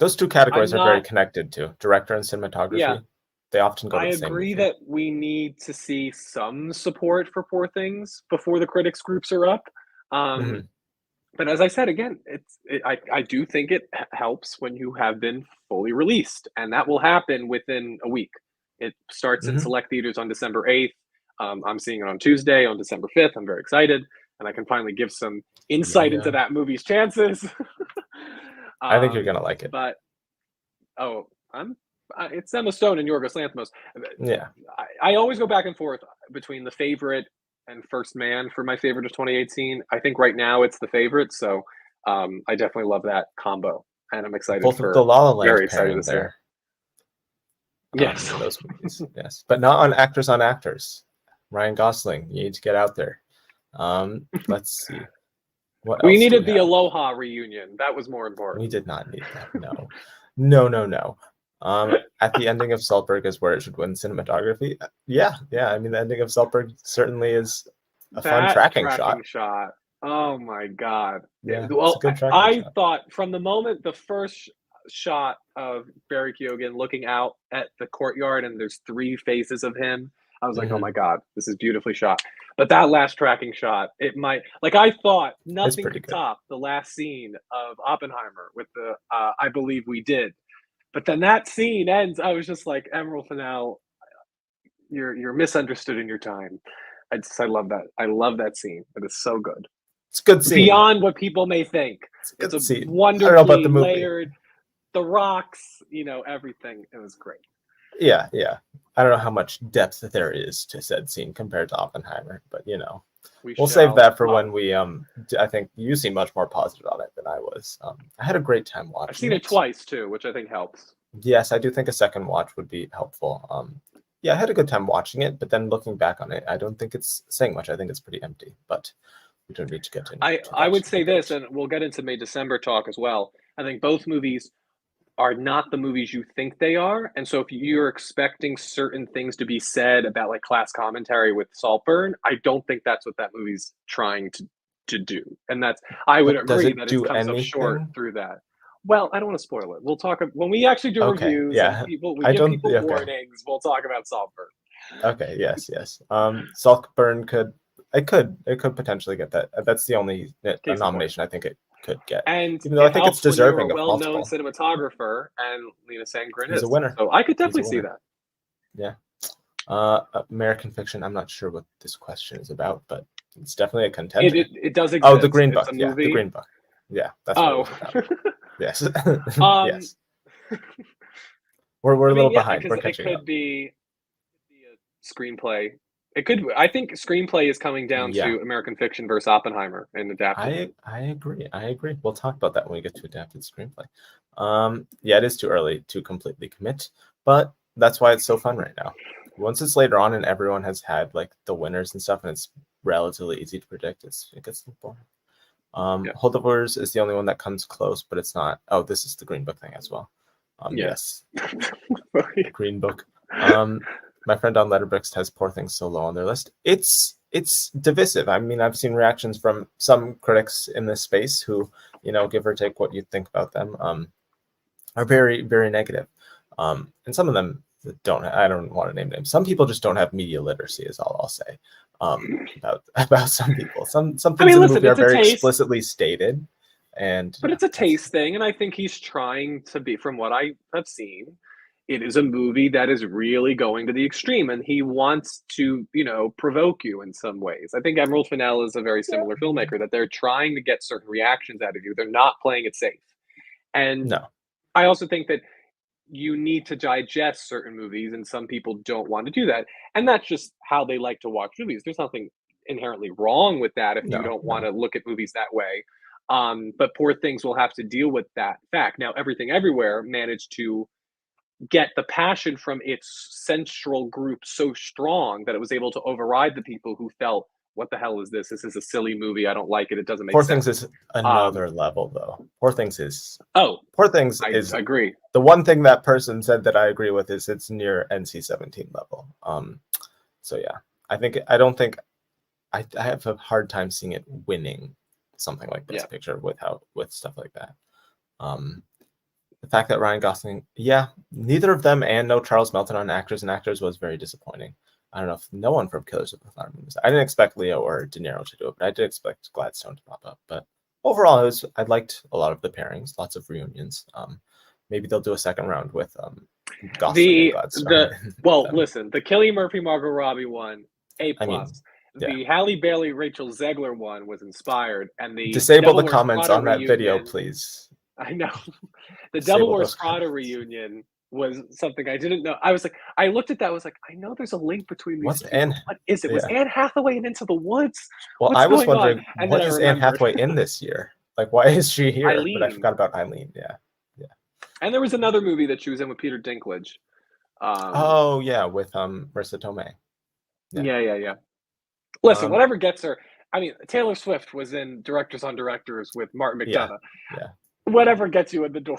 Those two I'm categories are very not. connected too. Director and Yeah, cinematography. They often go to I the same agree movie. that we need to see some support for Poor Things before the critics groups are up. Um, Hmm. but as I said again, I do think it helps when you have been fully released, and that will happen within a week. It starts in Hmm. select theaters on December 8th. I'm seeing it on Tuesday, on December 5th. I'm very excited, and I can finally give some Yeah, insight into yeah. that movie's chances. I think you're gonna like it. But oh, it's Emma Stone and Yorgos Lanthimos. Yeah. I always go back and forth between The Favorite and First Man for my favorite of 2018. I think right now it's The Favorite, so I definitely love that combo, and I'm excited Both of the for, La La Land very excited to pairing see it. there Yes. in those movies. Yes, but not on actors on actors. Ryan Gosling, you need to get out there. Let's see. What We else do needed we the have? Aloha reunion. That was more We important. did not need that. No, no, no, no. At the ending of Saltburg is where it should win cinematography. Yeah, yeah. I mean, the ending of Saltburg certainly is a fun That tracking tracking shot. shot. Oh my God. Yeah, it's a Well, good tracking I shot. thought from the moment the first shot of Barry Keoghan looking out at the courtyard and there's three faces of him, I was like, oh my Hmm. God, this is beautifully shot. But that last tracking shot, it might like I thought nothing pretty could good. top the last scene of Oppenheimer with the I believe we did. But then that scene ends. I was just like, Emerald Fennell, you're misunderstood in your time. I love that. I love that scene. It is so good. It's a good scene. Beyond what people may think. It's a It's good a scene. I don't know about wonderfully the movie. layered, the rocks, everything. It was great. Yeah. I don't know how much depth there is to said scene compared to Oppenheimer, but we'll save that for when we I think you seem much more positive on it than I was. I had a great time watching. I've seen it twice too, which I think helps. Yes, I do think a second watch would be helpful. Yeah, I had a good time watching it, but then looking back on it, I don't think it's saying much. I think it's pretty empty, but we don't need to get into I would say this, and we'll get into May December talk as well. I think both movies are not the movies you think they are. And so if you're expecting certain things to be said about like class commentary with Saltburn, I don't think that's what that movie's trying to do. And I would agree that it comes up short through that. Well, I don't want to spoil it. We'll talk when we actually do reviews and we give people warnings, we'll talk about Saltburn. Okay, yes. Saltburn could potentially get that. That's the only nomination I think it could get. And even though I think it's deserving of well-known cinematographer, and Lena Sandgren is a winner. So I could definitely see that. Yeah. American Fiction. I'm not sure what this question is about, but it's definitely a contender. It does exist. Oh, the Green Book. Yeah, the Green Book. Yeah, that's what it was about. Yes. Yes. We're a little behind. We're catching up. It could be a screenplay. It could. I think screenplay is coming down to American Fiction versus Oppenheimer and adapted. I agree. We'll talk about that when we get to adapted screenplay. Yeah, it is too early to completely commit, but that's why it's so fun right now. Once it's later on and everyone has had like the winners and stuff, and it's relatively easy to predict, it gets boring. Holdovers is the only one that comes close, but it's not. Oh, this is the Green Book thing as well. Yes. Green Book. My friend on Letterboxd has Poor Things so low on their list. It's divisive. I mean, I've seen reactions from some critics in this space who, give or take what you think about them, are very, very negative. And some of them don't. I don't want to name names. Some people just don't have media literacy, is all I'll say. About some people. Some things in the movie are very explicitly stated, but it's a taste thing, and I think he's trying to be. From what I have seen, it is a movie that is really going to the extreme, and he wants to, provoke you in some ways. I think Emerald Fennell is a very similar filmmaker, that they're trying to get certain reactions out of you. They're not playing it safe. And I also think that you need to digest certain movies, and some people don't want to do that. And that's just how they like to watch movies. There's nothing inherently wrong with that if you don't want to look at movies that way. But Poor Things will have to deal with that fact. Now, Everything Everywhere managed to get the passion from its central group so strong that it was able to override the people who felt, what the hell is this? This is a silly movie. I don't like it. It doesn't make sense. Poor Things is another level, though. Poor Things is... Poor Things I agree. The one thing that person said that I agree with is it's near NC-17 level. So yeah, I don't think... I have a hard time seeing it winning something like Best Picture with stuff like that. The fact that Ryan Gosling, neither of them and no Charles Melton on actors and actors was very disappointing. I don't know if no one from Killers of the Flower Moon. I didn't expect Leo or De Niro to do it, but I did expect Gladstone to pop up. But overall, I liked a lot of the pairings, lots of reunions. Maybe they'll do a second round with Gosling and Gladstone. Listen, the Cillian Murphy Margot Robbie one, A+. The Halle Bailey Rachel Zegler one was inspired, and the disable the comments on that video, please. I know. The Devil Wears Prada reunion was something I didn't know. I was like, I looked at that. I was like, I know there's a link between these. What is it? Was Anne Hathaway in Into the Woods? Well, I was wondering, what is Anne Hathaway in this year? Like, why is she here? Eileen. But I forgot about Eileen. Yeah. And there was another movie that she was in with Peter Dinklage. With Marissa Tomei. Yeah. Listen, whatever gets her. I mean, Taylor Swift was in Directors on Directors with Martin McDonagh. Yeah. Whatever gets you in the door.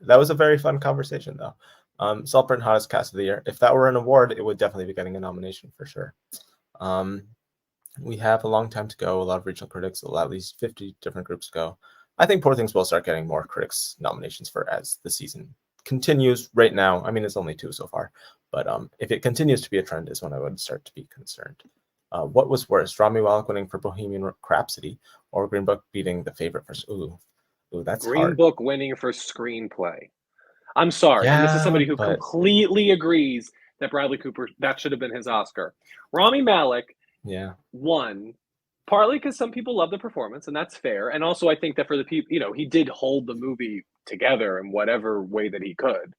That was a very fun conversation, though. Saltburn Hottest Cast of the Year. If that were an award, it would definitely be getting a nomination for sure. We have a long time to go. A lot of regional critics, at least 50 different groups go. I think Poor Things will start getting more critics nominations for as the season continues. Right now, I mean, it's only 2 so far, but if it continues to be a trend, is when I would start to be concerned. What was worse, Rami Malek winning for Bohemian Rhapsody or Green Book beating The Favorite for? Ooh, that's Green hard. Book winning for screenplay. I'm sorry, and this is Yeah, somebody who but completely agrees that Bradley Cooper, that should have been his Oscar. Rami Malek yeah. won partly because some people love the performance, and that's fair. And also, I think that for the people, he did hold the movie together in whatever way that he could.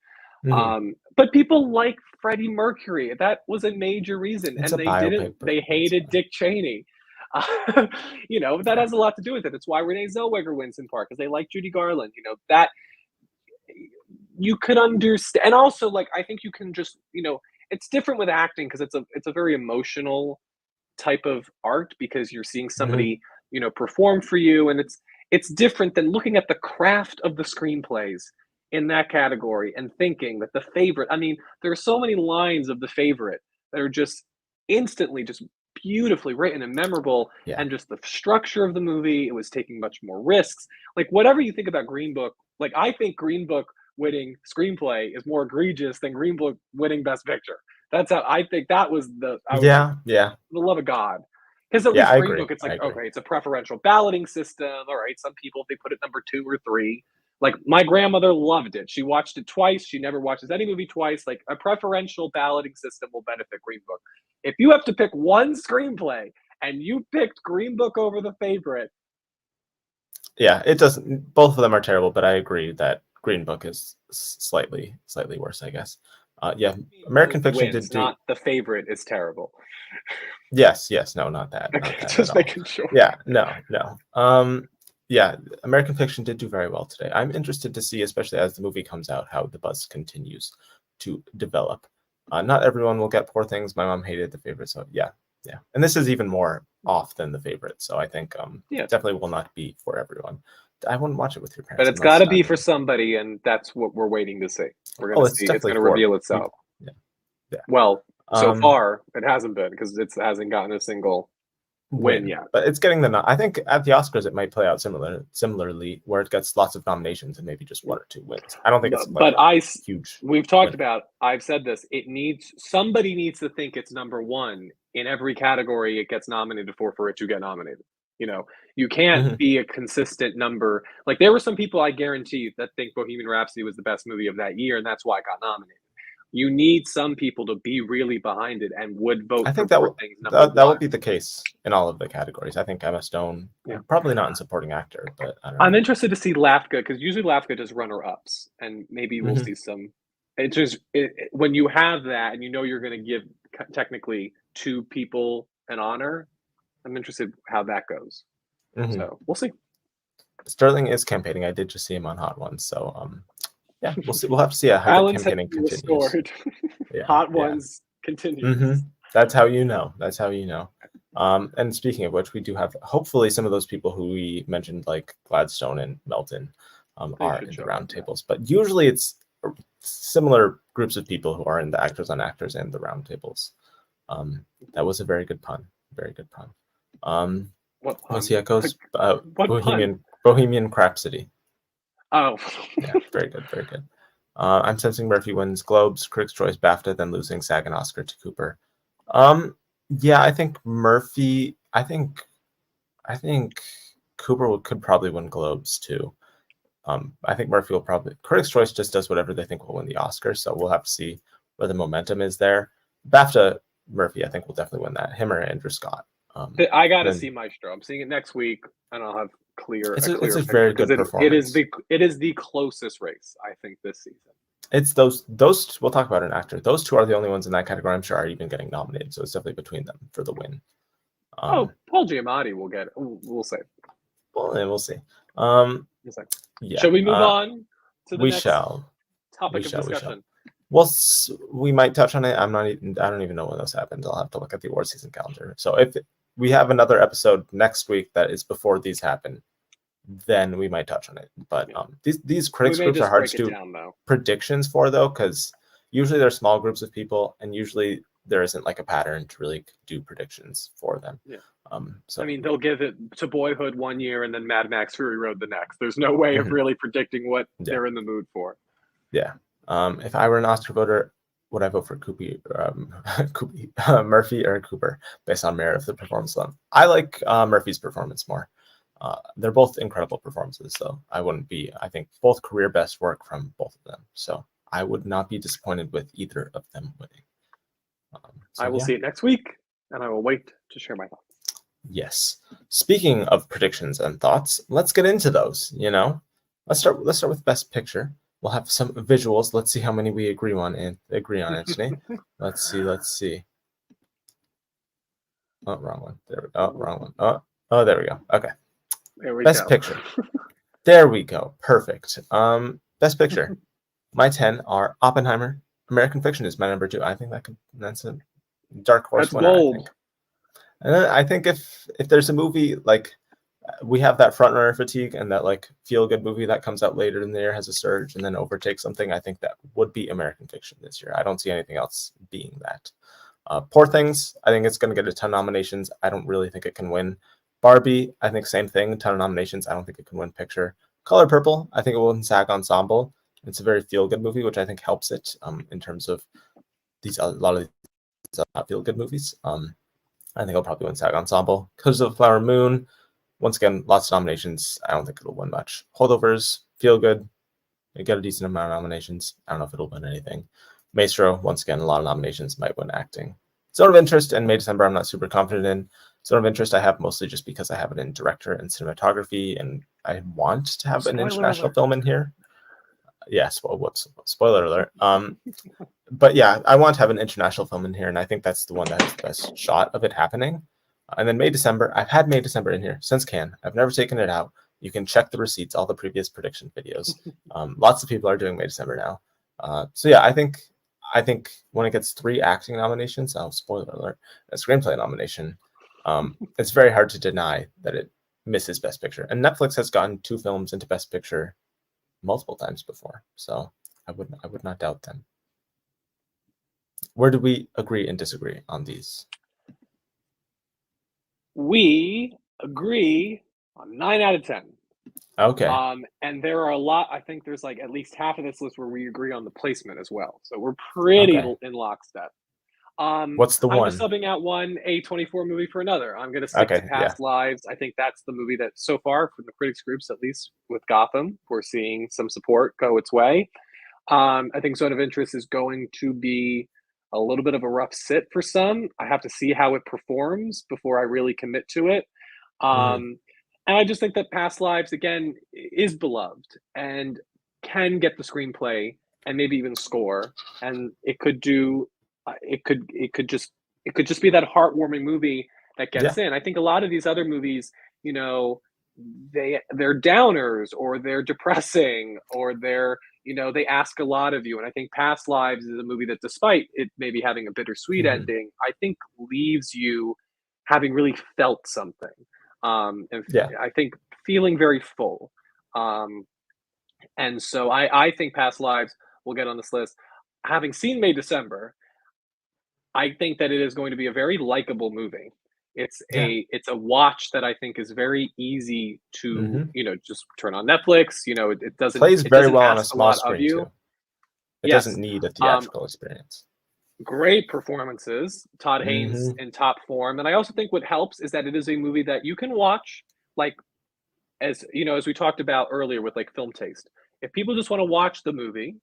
Mhm. But people like Freddie Mercury. That was a major reason, It's and a biopic, but they that's hated fine. Dick Cheney. Uh, that Yeah. has a lot to do with it. It's why Renee Zellweger wins in part because they like Judy Garland. That you could understand, and also like I think you can just it's different with acting because it's a very emotional type of art because you're seeing Mhm. somebody perform for you, and it's different than looking at the craft of the screenplays in that category and thinking that the favorite. I mean, there are so many lines of the favorite that are just instantly just beautifully written and memorable, Yeah. and just the structure of the movie, it was taking much more risks. Like whatever you think about Green Book, like I think Green Book winning screenplay is more egregious than Green Book winning Best Picture. That's how I think that was I was like, Yeah. Yeah. the love of God. Because at Yeah. least I Green agree. Book, it's I like, agree. okay, it's a preferential balloting system. All right, some people, they put it number 2 or 3. Like my grandmother loved it. She watched it twice. She never watches any movie twice. Like a preferential balloting system will benefit Green Book. If you have to pick one screenplay and you picked Green Book over The Favorite, Yeah. It doesn't. Both of them are terrible, but I agree that Green Book is slightly worse, I guess. Yeah. American Fiction wins, did do. not The Favorite is terrible. Yes. Yes. No. Not that. Not Okay, that at just all. making sure. Yeah. No. No. Yeah. American Fiction did do very well today. I'm interested to see, especially as the movie comes out, how the buzz continues to develop. Not everyone will get Poor Things. My mom hated The Favorite, so yeah. Yeah. And this is even more off than The Favorite, so I think Yeah, definitely will not be for everyone. I wouldn't watch it with your but parents it's got unless to be for somebody, and that's what we're waiting to see. We're going oh, to it's see. It's definitely going to for reveal itself. people. Yeah. Yeah. Well, so Um far it hasn't been because it hasn't gotten a single win win. yet. But it's getting I think at the Oscars it might play out similarly where it gets lots of nominations and maybe just 1 or 2 wins. I don't think it's like But a huge we've talked winner. about. I've said this. Somebody needs to think it's number one in every category it gets nominated for it to get nominated. You can't Mhm. be a consistent number. Like there were some people I guarantee that think Bohemian Rhapsody was the best movie of that year, and that's why it got nominated. You need some people to be really behind it and would vote I for think that Poor will Things number that one. will be the case in all of the categories. I think Emma Stone, Yeah. probably not in supporting actor, but I don't I'm know. interested to see LAFCA because usually LAFCA does runner-ups, and maybe we'll Mhm. see some. It's just when you have that, and you're going to give technically 2 people an honor. I'm interested how that goes. Mhm. So we'll see. Sterling is campaigning. I did just see him on Hot Ones, so yeah, we'll see. We'll have to see how the Alex has campaigning been continues. restored. Yeah, Hot yeah. Ones continues. Mhm. That's how you know. That's how you know. And speaking of which, we do have hopefully some of those people who we mentioned, like Gladstone and Melton, They are should in the show up. Yeah. roundtables. But usually it's similar groups of people who are in the actors on actors and the roundtables. That was a very good pun. Very good pun. What We'll pun? see how it goes. What pun? Bohemian Rhapsody. Oh, Yeah, very good, very good. I'm sensing Murphy wins Globes, Critics' Choice, BAFTA, then losing SAG and Oscar to Cooper. Yeah, I think Murphy. I think Cooper could probably win Globes too. I think Murphy will probably. Critics' Choice just does whatever they think will win the Oscar, so we'll have to see where the momentum is there. BAFTA, Murphy, I think will definitely win that. Him or Andrew Scott. I got to Then see Maestro. I'm seeing it next week, and I'll have a clear it's a picture very because good performance. it is the closest race I think this season. It's those we'll talk about an actor. Those two are the only ones in that category I'm sure are even getting nominated. So it's definitely between them for the win. Oh, Paul Giamatti will get it. We'll say. Well, and we'll see. We'll say. Yeah. Shall we move on to the We next shall. topic We of shall. We shall. discussion? Well, we might touch on it. I don't even know when this happens. I'll have to look at the award season calendar. So if we have another episode next week that is before these happen, then we might touch on it. But these critics groups are hard to do predictions for, though, because usually they're small groups of people, and usually there isn't like a pattern to really do predictions for them. Yeah. So I mean, they'll give it to Boyhood one year and then Mad Max Fury Road the next. There's no way of really predicting what they're in the mood for. Yeah. If I were an Oscar voter, would I vote for Murphy or Cooper based on merit of the performance alone? I like Murphy's performance more. They're both incredible performances, so I think both career best work from both of them. So I would not be disappointed with either of them winning. I will see it next week, and I will wait to share my thoughts. Yes. Speaking of predictions and thoughts, let's get into those. Let's start with Best Picture. We'll have some visuals. Let's see how many we agree on, Anthony. Let's see. Oh, wrong one. There we go. Oh, wrong one. Oh, there we go. Okay. There we Best go. Picture. There we go. Perfect. Best Picture. My 10 are Oppenheimer. American Fiction is my number 2. I think that's a dark horse That's winner. bold. I think. And I think if there's a movie like we have that frontrunner fatigue and that like feel good movie that comes out later in the year has a surge and then overtakes something, I think that would be American Fiction this year. I don't see anything else being that. Poor Things, I think it's going to get a ton of nominations. I don't really think it can win. Barbie, I think same thing, a ton of nominations. I don't think it can win Picture. Color Purple, I think it will win SAG Ensemble. It's a very feel good movie, which I think helps it in terms of a lot of these not feel good movies. I think it'll probably win SAG Ensemble. Because of Flower Moon, once again, lots of nominations. I don't think it'll win much. Holdovers, feel good. It got a decent amount of nominations. I don't know if it'll win anything. Maestro, once again, a lot of nominations, might win acting. Zone of Interest and May December, I'm not super confident in. Zone of Interest I have mostly just because I have it in director and cinematography, and I want to have an international film in here. Yes, well, whoops, spoiler alert. But yeah, I want to have an international film in here, and I think that's the one that has the best shot of it happening. And then May December, I've had May December in here since Cannes. I've never taken it out. You can check the receipts, all the previous prediction videos. Lots of people are doing May December now. So yeah, I think when it gets 3 acting nominations, spoiler alert, a screenplay nomination, it's very hard to deny that it misses Best Picture. And Netflix has gotten 2 films into Best Picture multiple times before, so I would not doubt them. Where do we agree and disagree on these? We agree on 9 out of 10. Okay. And there are a lot. I think there's like at least half of this list where we agree on the placement as well. So we're pretty in lockstep. What's the I'm one? just subbing out one A24 movie for another. I'm going to stick to Past Lives. I think that's the movie that so far, from the critics groups, at least with Gotham, we're seeing some support go its way. I think Zone of Interest is going to be a little bit of a rough sit for some. I have to see how it performs before I really commit to it. And I just think that Past Lives, again, is beloved and can get the screenplay and maybe even score. And it could do, it could just be that heartwarming movie that gets in. I think a lot of these other movies, they're downers or they're depressing or they're, they ask a lot of you. And I think Past Lives is a movie that, despite it maybe having a bittersweet ending, I think leaves you having really felt something. I think feeling very full. And so I think Past Lives will get on this list. Having seen May December, I think that it is going to be a very likable movie. It's a watch that I think is very easy to just turn on Netflix. It doesn't plays very well on a small screen too. It Yes. doesn't need a theatrical experience. Great performances. Todd Haynes in top form. And I also think what helps is that it is a movie that you can watch, like, as we talked about earlier with like film taste. If people just want to watch the movie,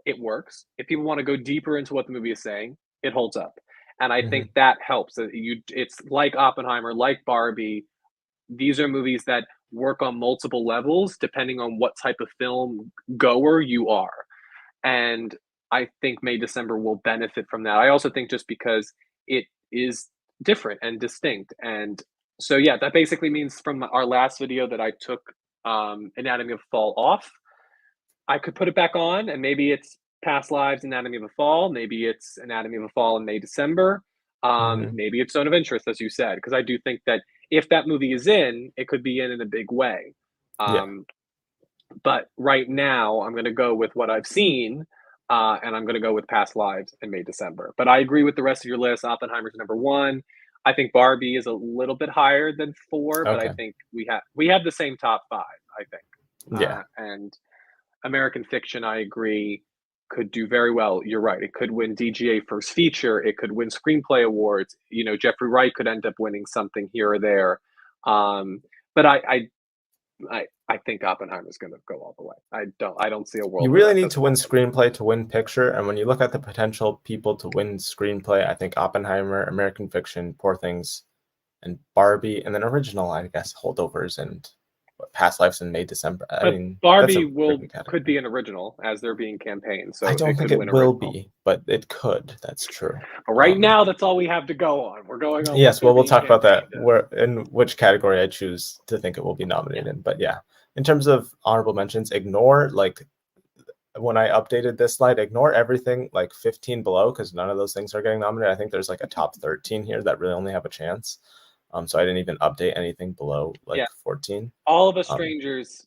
it works. If people want to go deeper into what the movie is saying, it holds up. And I think that helps. It's like Oppenheimer, like Barbie. These are movies that work on multiple levels depending on what type of film goer you are. And I think May December will benefit from that. I also think just because it is different and distinct. And so yeah, that basically means from our last video that I took Anatomy of a Fall off. I could put it back on, and maybe it's Past Lives, Anatomy of a Fall. Maybe it's Anatomy of a Fall in May December. Maybe it's Zone of Interest, as you said, because I do think that if that movie is in, it could be in a big way. But right now, I'm going to go with what I've seen, and I'm going to go with Past Lives and May December. But I agree with the rest of your list. Oppenheimer's number 1. I think Barbie is a little bit higher than 4, but I think we have the same top 5. I think. And American Fiction, I agree. could do very well. You're right. It could win DGA First Feature. It could win Screenplay Awards. You know, Jeffrey Wright could end up winning something here or there. But I think Oppenheimer's going to go all the way. I don't see a world. You really need to win Screenplay to win Picture, and when you look at the potential people to win Screenplay, I think Oppenheimer, American Fiction, Poor Things, and Barbie, and then original, I guess, holdovers and Past Lives in May, December. I mean, Barbie could be an original as they're being campaigned. So I don't think it will be, but it could. That's true. But right now, that's all we have to go on. We're going on. Yes, well, we'll talk about that. Where in which category I choose to think it will be nominated in. But yeah, in terms of honorable mentions, ignore, like, when I updated this slide, ignore everything like 15 below, because none of those things are getting nominated. I think there's like a top 13 here that really only have a chance. So I didn't even update anything below 14. All of Us Strangers,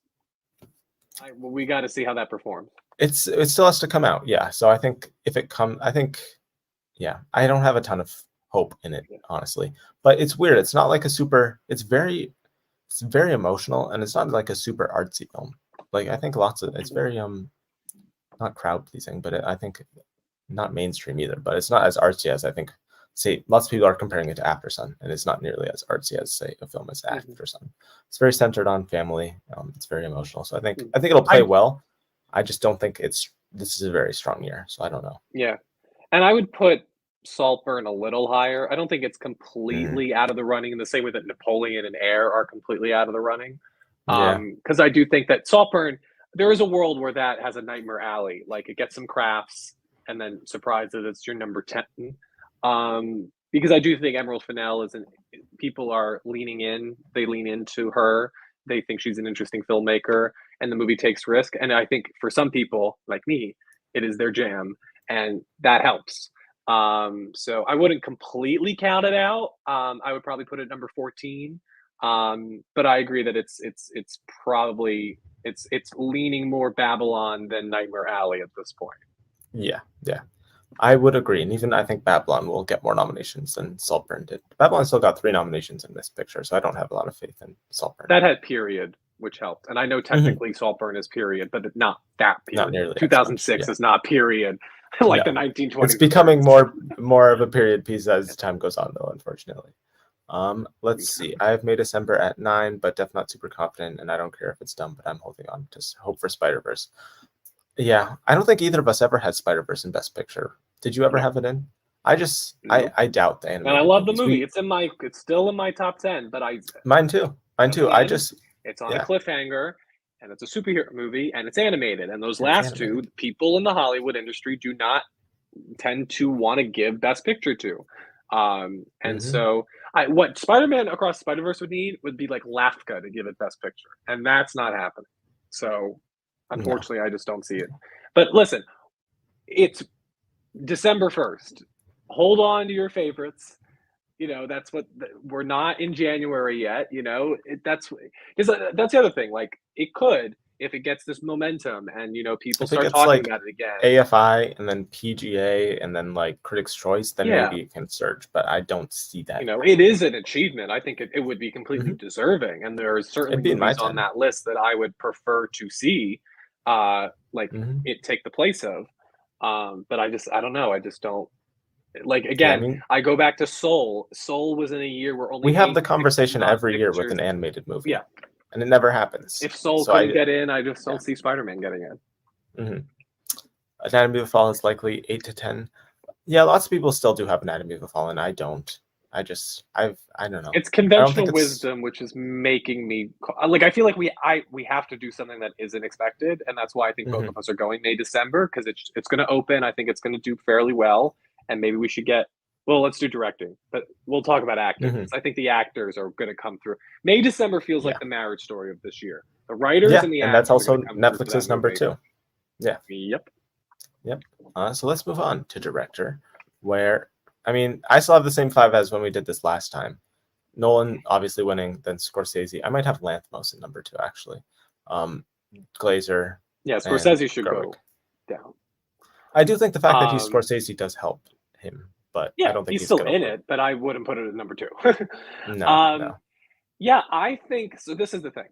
we got to see how that performs. It still has to come out, yeah. So I think if it comes, I don't have a ton of hope in it, honestly. But it's weird. It's not like a super. It's very emotional, and it's not like a super artsy film. Like, I think it's very not crowd pleasing, but I think not mainstream either. But it's not as artsy as I think. Say, lots of people are comparing it to After Sun, and it's not nearly as artsy as, say, a film as After Sun. It's very centered on family. It's very emotional. So I think it'll play well. I just don't think this is a very strong year. So I don't know. Yeah, and I would put Saltburn a little higher. I don't think it's completely out of the running in the same way that Napoleon and Air are completely out of the running. Because I do think that Saltburn, there is a world where that has a Nightmare Alley. Like, it gets some crafts, and then surprises it's your number 10. Because I do think Emerald Fennell people are leaning in. They lean into her. They think she's an interesting filmmaker, and the movie takes risk. And I think for some people like me, it is their jam, and that helps. So I wouldn't completely count it out. I would probably put it number 14. But I agree that it's probably leaning more Babylon than Nightmare Alley at this point. Yeah. I would agree, and even I think Babylon will get more nominations than Saltburn did. Babylon still got 3 nominations in Best Picture, so I don't have a lot of faith in Saltburn. That had period, which helped, and I know technically Saltburn is period, but not that period. Not nearly. 2006 is not period, like the 1920s. It's becoming more of a period piece as time goes on, though, unfortunately. Let's see. I've made December at 9, but definitely not super confident, and I don't care if it's done, but I'm holding on to hope for Spider-Verse. Yeah, I don't think either of us ever had Spider-Verse in Best Picture. Did you ever have it in? I doubt the animated. And I love the movie. It's still in my top 10, but Mine too. It's on a cliffhanger, and it's a superhero movie, and it's animated. And those last two, people in the Hollywood industry do not tend to want to give Best Picture to. So what Spider-Man Across the Spider-Verse would need would be like LAFCA to give it Best Picture, and that's not happening. So unfortunately, I just don't see it. But listen, it's December 1st. Hold on to your favorites. You know, that's what we're not in January yet. You know, that's the other thing. Like, it could, if it gets this momentum and, you know, people start talking about it again. AFI and then PGA and then like Critics' Choice, then maybe it can surge. But I don't see that. You know, it is an achievement. I think it would be completely deserving. And there are certainly movies on that list that I would prefer to see it take the place of. But I don't know. I just don't. Like, again, I go back to Soul. Soul was in a year where only we have the conversation every year with an animated movie. Yeah. And it never happens. If Soul couldn't get in, I just don't see Spider-Man getting in. Anatomy of a Fall is likely 8 to 10. Yeah, lots of people still do have Anatomy of a Fall, and I don't. I don't know. It's conventional wisdom, which is making me like. I feel like we have to do something that isn't expected, and that's why I think both of us are going May December, because it's going to open. I think it's going to do fairly well, and maybe we should get. Well, let's do directing, but we'll talk about acting. I think the actors are going to come through. May December feels like the marriage story of this year. The writers and the actors, and that's also Netflix's number 2. Yeah. Yep. So let's move on to director, where. I mean, I still have the same 5 as when we did this last time. Nolan obviously winning, then Scorsese. I might have Lanthimos in number 2, actually. Glazer. Yeah, Scorsese should go down. I do think the fact that he's Scorsese does help him, but I don't think he's still in it, but I wouldn't put it at number 2. No. Yeah, I think so. This is the thing.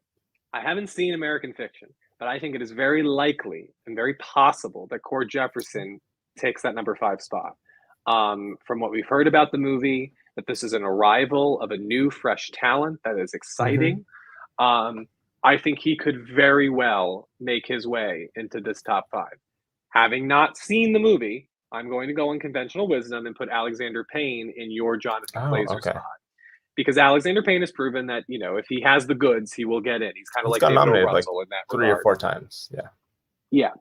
I haven't seen American Fiction, but I think it is very likely and very possible that Cord Jefferson takes that number 5 spot. From what we've heard about the movie, that this is an arrival of a new, fresh talent that is exciting. I think he could very well make his way into this top 5. Having not seen the movie, I'm going to go in conventional wisdom and put Alexander Payne in your Jonathan Glazer spot. Because Alexander Payne has proven that, if he has the goods, he will get in. He's kind of like David O. Russell in that 3 or 4 times. Yeah. Yeah.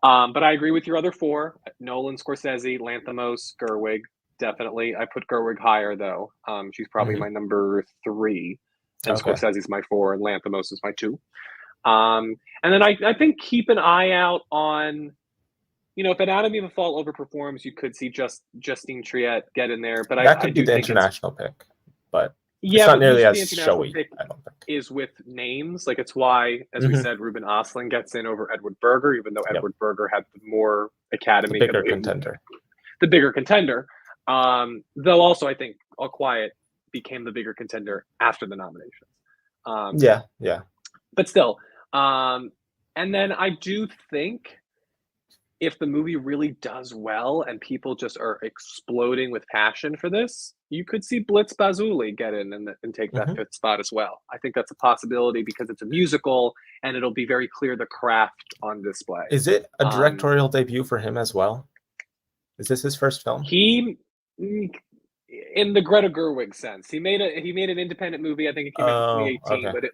But I agree with your other 4. Nolan, Scorsese, Lanthimos, Gerwig. Definitely. I put Gerwig higher, though. She's probably my number 3. And Scorsese's my 4, and Lanthimos is my 2. And then I think keep an eye out on, if Anatomy of a Fall overperforms, you could see Justine Triet get in there. But that could be the international pick. But yeah, it's not nearly as showy, I don't think. Is with names. Like, it's why, as we said, Ruben Östlund gets in over Edward Berger, even though Edward Berger had the more Academy. The bigger contender. The bigger contender. Though also, I think All Quiet became the bigger contender after the nominations. Yeah. But still. And then I do think if the movie really does well and people just are exploding with passion for this, you could see Blitz Bazuli get in and take that 5th spot as well. I think that's a possibility because it's a musical and it'll be very clear the craft on display. Is it a directorial debut for him as well? Is this his first film? He, in the Greta Gerwig sense, he made an independent movie. I think it came out in 2018, but it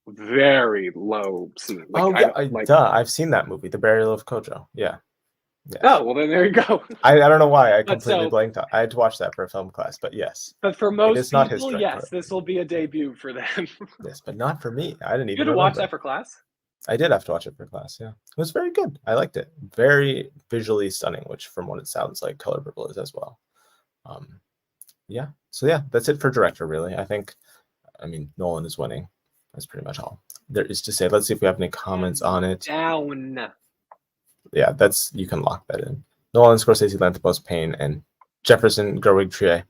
very low scene. I've seen that movie, The Burial of Kojo. Yeah. Oh, well, then there you go. I don't know why I completely blanked out. I had to watch that for a film class, but yes. But for most people, yes, this will be a debut for them. Yes, but not for me. I didn't even. You had to watch that for class? I did have to watch it for class. Yeah, it was very good. I liked it. Very visually stunning, which, from what it sounds like, Color Purple is as well. Yeah. So yeah, that's it for director. Really, Nolan is winning. That's pretty much all there is to say. Let's see if we have any comments on it. Down. Yeah, you can lock that in. Nolan, Scorsese, Lanthimos, Payne, and Jefferson, Gerwig, Triet.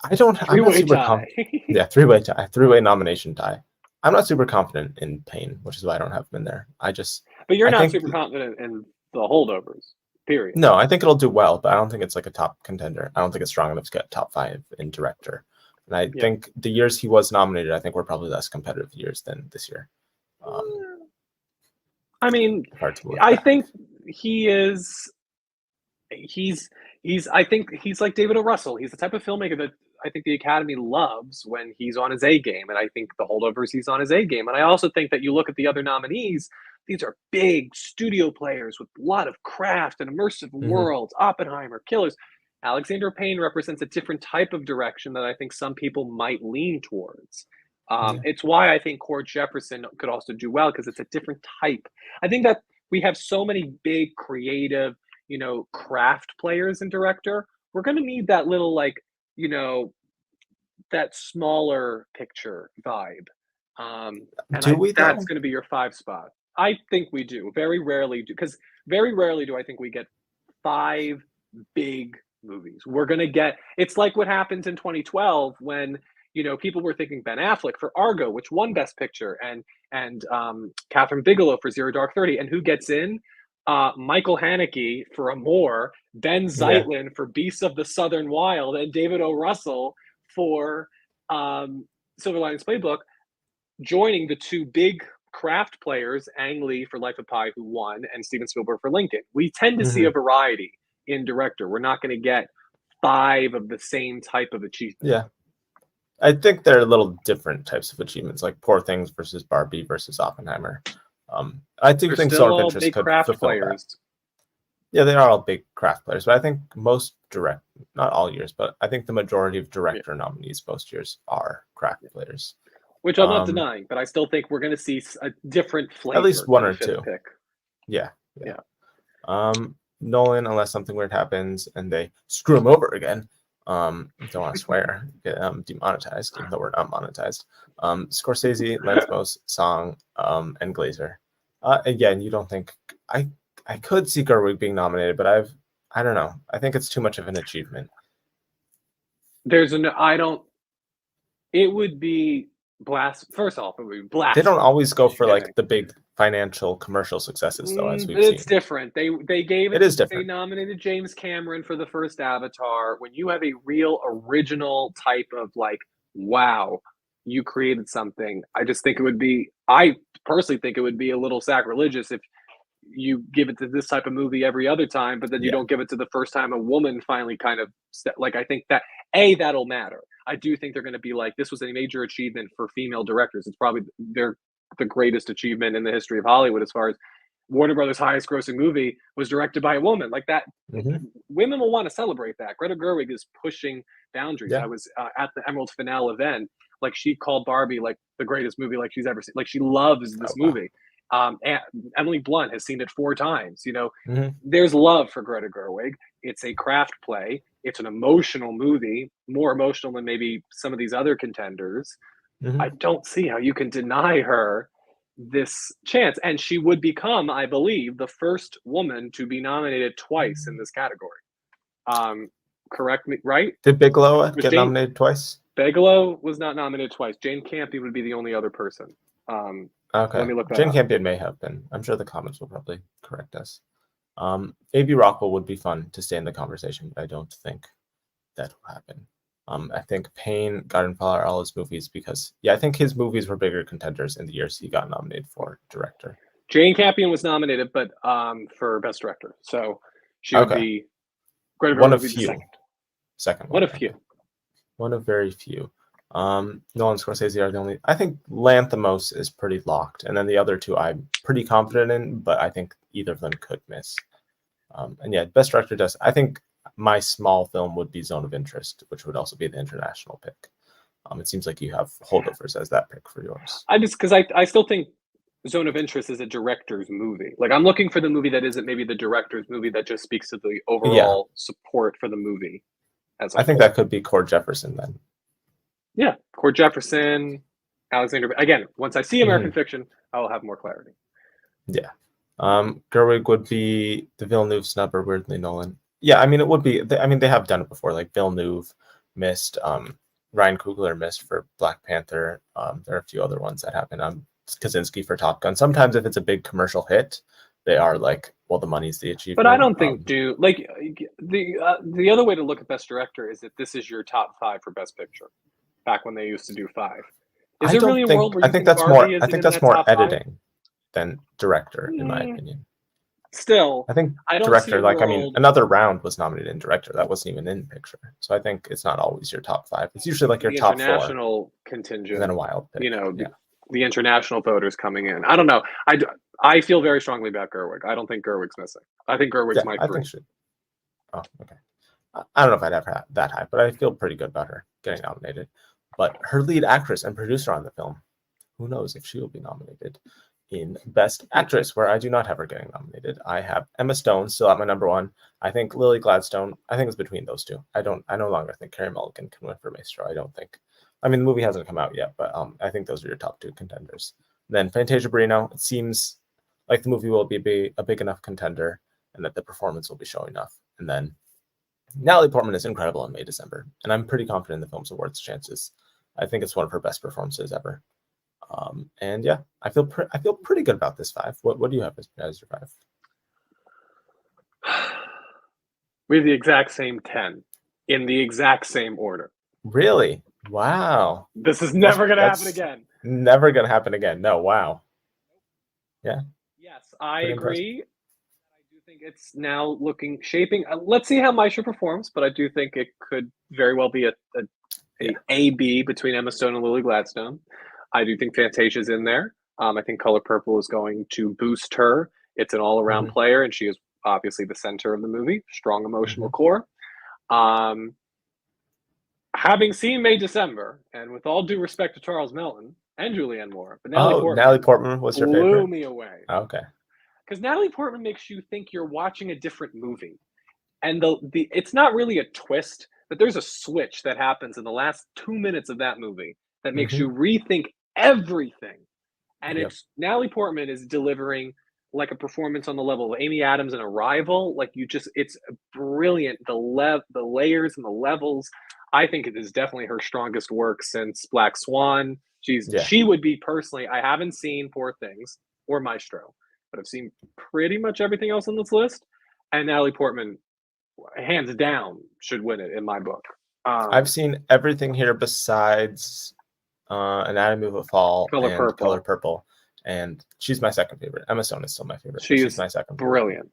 I'm not super confident. Yeah, three-way nomination tie. I'm not super confident in Payne, which is why I don't have him in there. But you're not super confident in the holdovers, period. No, I think it'll do well, but I don't think it's like a top contender. I don't think it's strong enough to get top 5 in director. And I think the years he was nominated, I think were probably less competitive years than this year. I think he is. I think he's like David O. Russell. He's the type of filmmaker that I think the Academy loves when he's on his A game. And I think the holdovers, he's on his A game. And I also think that you look at the other nominees, these are big studio players with a lot of craft and immersive worlds. Oppenheimer, Killers. Alexander Payne represents a different type of direction that I think some people might lean towards. It's why I think Cord Jefferson could also do well, because it's a different type. I think that we have so many big, creative, craft players and director. We're going to need that little, that smaller picture vibe. That's going to be your 5 spot. I think we do. Very rarely do I think we get 5 big movies. We're going to get, it's like what happens in 2012 when, people were thinking Ben Affleck for Argo, which won Best Picture, and Catherine Bigelow for Zero Dark 30. And who gets in? Michael Haneke for Amour, Ben Zeitlin for Beasts of the Southern Wild, and David O. Russell for Silver Linings Playbook, joining the 2 big craft players, Ang Lee for Life of Pi, who won, and Steven Spielberg for Lincoln. We tend to see a variety in director. We're not going to get 5 of the same type of achievement. Yeah. I think they're a little different types of achievements, like Poor Things versus Barbie versus Oppenheimer. I think Zone of Interest could fulfill that. Yeah, they are all big craft players, but I think most not all years, but I think the majority of director nominees most years are craft players. Which I'm not denying, but I still think we're going to see a different flavor. At least 1 or 2. Pick. Yeah. Nolan, unless something weird happens and they screw him over again. Don't want to swear, get demonetized, even though we're not monetized. Scorsese, Lanthimos, Song, and Glazer. Again, you don't think I could see Gerwig being nominated, but I don't know. I think it's too much of an achievement. It would be blast. First off, it would be blast. They don't always go for like the big financial commercial successes, though, as we've It's seen. different. They gave It it. is They different. nominated James Cameron for the first Avatar. When you have a real original type of like, wow, you created something. I just think it would be. I personally think it would be a little sacrilegious if you give it to this type of movie every other time, but then you Yeah. don't give it to the first time a woman finally kind of like. I think that that'll matter. I do think they're going to be like, this was a major achievement for female directors. It's probably the greatest achievement in the history of Hollywood as far as Warner Brothers' highest grossing movie was directed by a woman. Like that, Hmm. women will want to celebrate that. Greta Gerwig is pushing boundaries. Yeah. I was at the Emerald Finale event. Like she called Barbie like the greatest movie like she's ever seen. Like she loves this Oh, wow. movie. And Emily Blunt has seen it 4 times. You know, Hmm. there's love for Greta Gerwig. It's a craft play. It's an emotional movie, more emotional than maybe some of these other contenders. I Hmm. don't see how you can deny her this chance. And she would become, I believe, the first woman to be nominated twice in this category. Correct me, right? Did Bigelow Was get Jane nominated twice? Bigelow was not nominated twice. Jane Campion would be the only other person. Let Okay. me look that Jane up. Campion may have been. I'm sure the comments will probably correct us. A.B. Rockwell would be fun to stay in the conversation, but I don't think that will happen. I think Payne got in for all his movies because, I think his movies were bigger contenders in the years he got nominated for director. Jane Campion was nominated, but for Best Director. So she would Okay. be, Greta One Gerwig of would be the few. second. Second One one. of few. Okay. One of very few. Nolan and Scorsese are the only. I think Lanthimos is pretty locked, and then the other two I'm pretty confident in, but I think either of them could miss. And yeah, Best Director does. I think my small film would be Zone of Interest, which would also be the international pick. It seems like you have holdovers as that pick for yours. Because I still think Zone of Interest is a director's movie. Like I'm looking for the movie that isn't maybe the director's movie that just speaks to the Yeah, overall support for the movie as a I think whole. that could be Cord Jefferson then. Yeah, Cord Jefferson, Alexander. Again, once I see American Fiction, I will have more clarity. Yeah. Gerwig would be the Villeneuve snub or weirdly Nolan. Yeah, I mean, it would be. I mean, they have done it before. Like Villeneuve missed. Ryan Coogler missed for Black Panther. There are a few other ones that happen. Kaczynski for Top Gun. Sometimes if it's a big commercial hit, they are like, well, the money's the achievement. But I don't think the other way to look at Best Director is that this is your top 5 for Best Picture. Back when they used to do 5. Is there really a world where you think that's Barbie more. I isn't think in that's that more top 5? editing than director, in my opinion. Still, I think I don't see director, a like, world. I mean, Another Round was nominated in director. That wasn't even in picture. So I think it's not always your top 5. It's usually like your top 4. International contingent. And then a wild pick. You know, the international voters coming in. I don't know. I feel very strongly about Gerwig. I don't think Gerwig's missing. I think Gerwig's my 3. I think she. Oh, okay. I don't know if I'd have that high, but I feel pretty good about her getting nominated. But her lead actress and producer on the film, who knows if she will be nominated in Best Actress, where I do not have her getting nominated. I have Emma Stone still at my number 1. I think Lily Gladstone. I think it's between those two. I no longer think Carey Mulligan can win for Maestro. I don't think. I mean, the movie hasn't come out yet, but I think those are your top 2 contenders. Then Fantasia Barrino. It seems like the movie will be a big enough contender, and that the performance will be showing enough. And then Natalie Portman is incredible in May, December, and I'm pretty confident in the film's awards chances. I think it's one of her best performances ever. And yeah, I feel pretty good about this 5. What do you have as your 5? We have the exact same 10 in the exact same order. Really? Wow. This is never going to happen again. Never going to happen again. No, wow. Yeah. Yes, I Pretty agree. impressive. I do think it's now shaping. Let's see how Maisha performs, but I do think it could very well be a B between Emma Stone and Lily Gladstone. I do think Fantasia's in there. I think Color Purple is going to boost her. It's an all-around player, and she is obviously the center of the movie. Strong emotional core. Having seen May December, and with all due respect to Charles Melton and Julianne Moore, but Natalie Portman was your favorite? blew me away. Okay. Because Natalie Portman makes you think you're watching a different movie. And it's not really a twist, but there's a switch that happens in the last 2 minutes of that movie that makes you rethink everything. And Natalie Portman is delivering like a performance on the level of Amy Adams in Arrival. Like it's brilliant. The layers and the levels. I think it is definitely her strongest work since Black Swan. She would be personally. I haven't seen Poor Things. or Maestro, but I've seen pretty much everything else on this list. And Natalie Portman, hands down, should win it in my book. I've seen everything here besides Anatomy of a Fall Color and Purple. Color Purple, and she's my second favorite. Emma Stone is still my favorite. She's my second brilliant.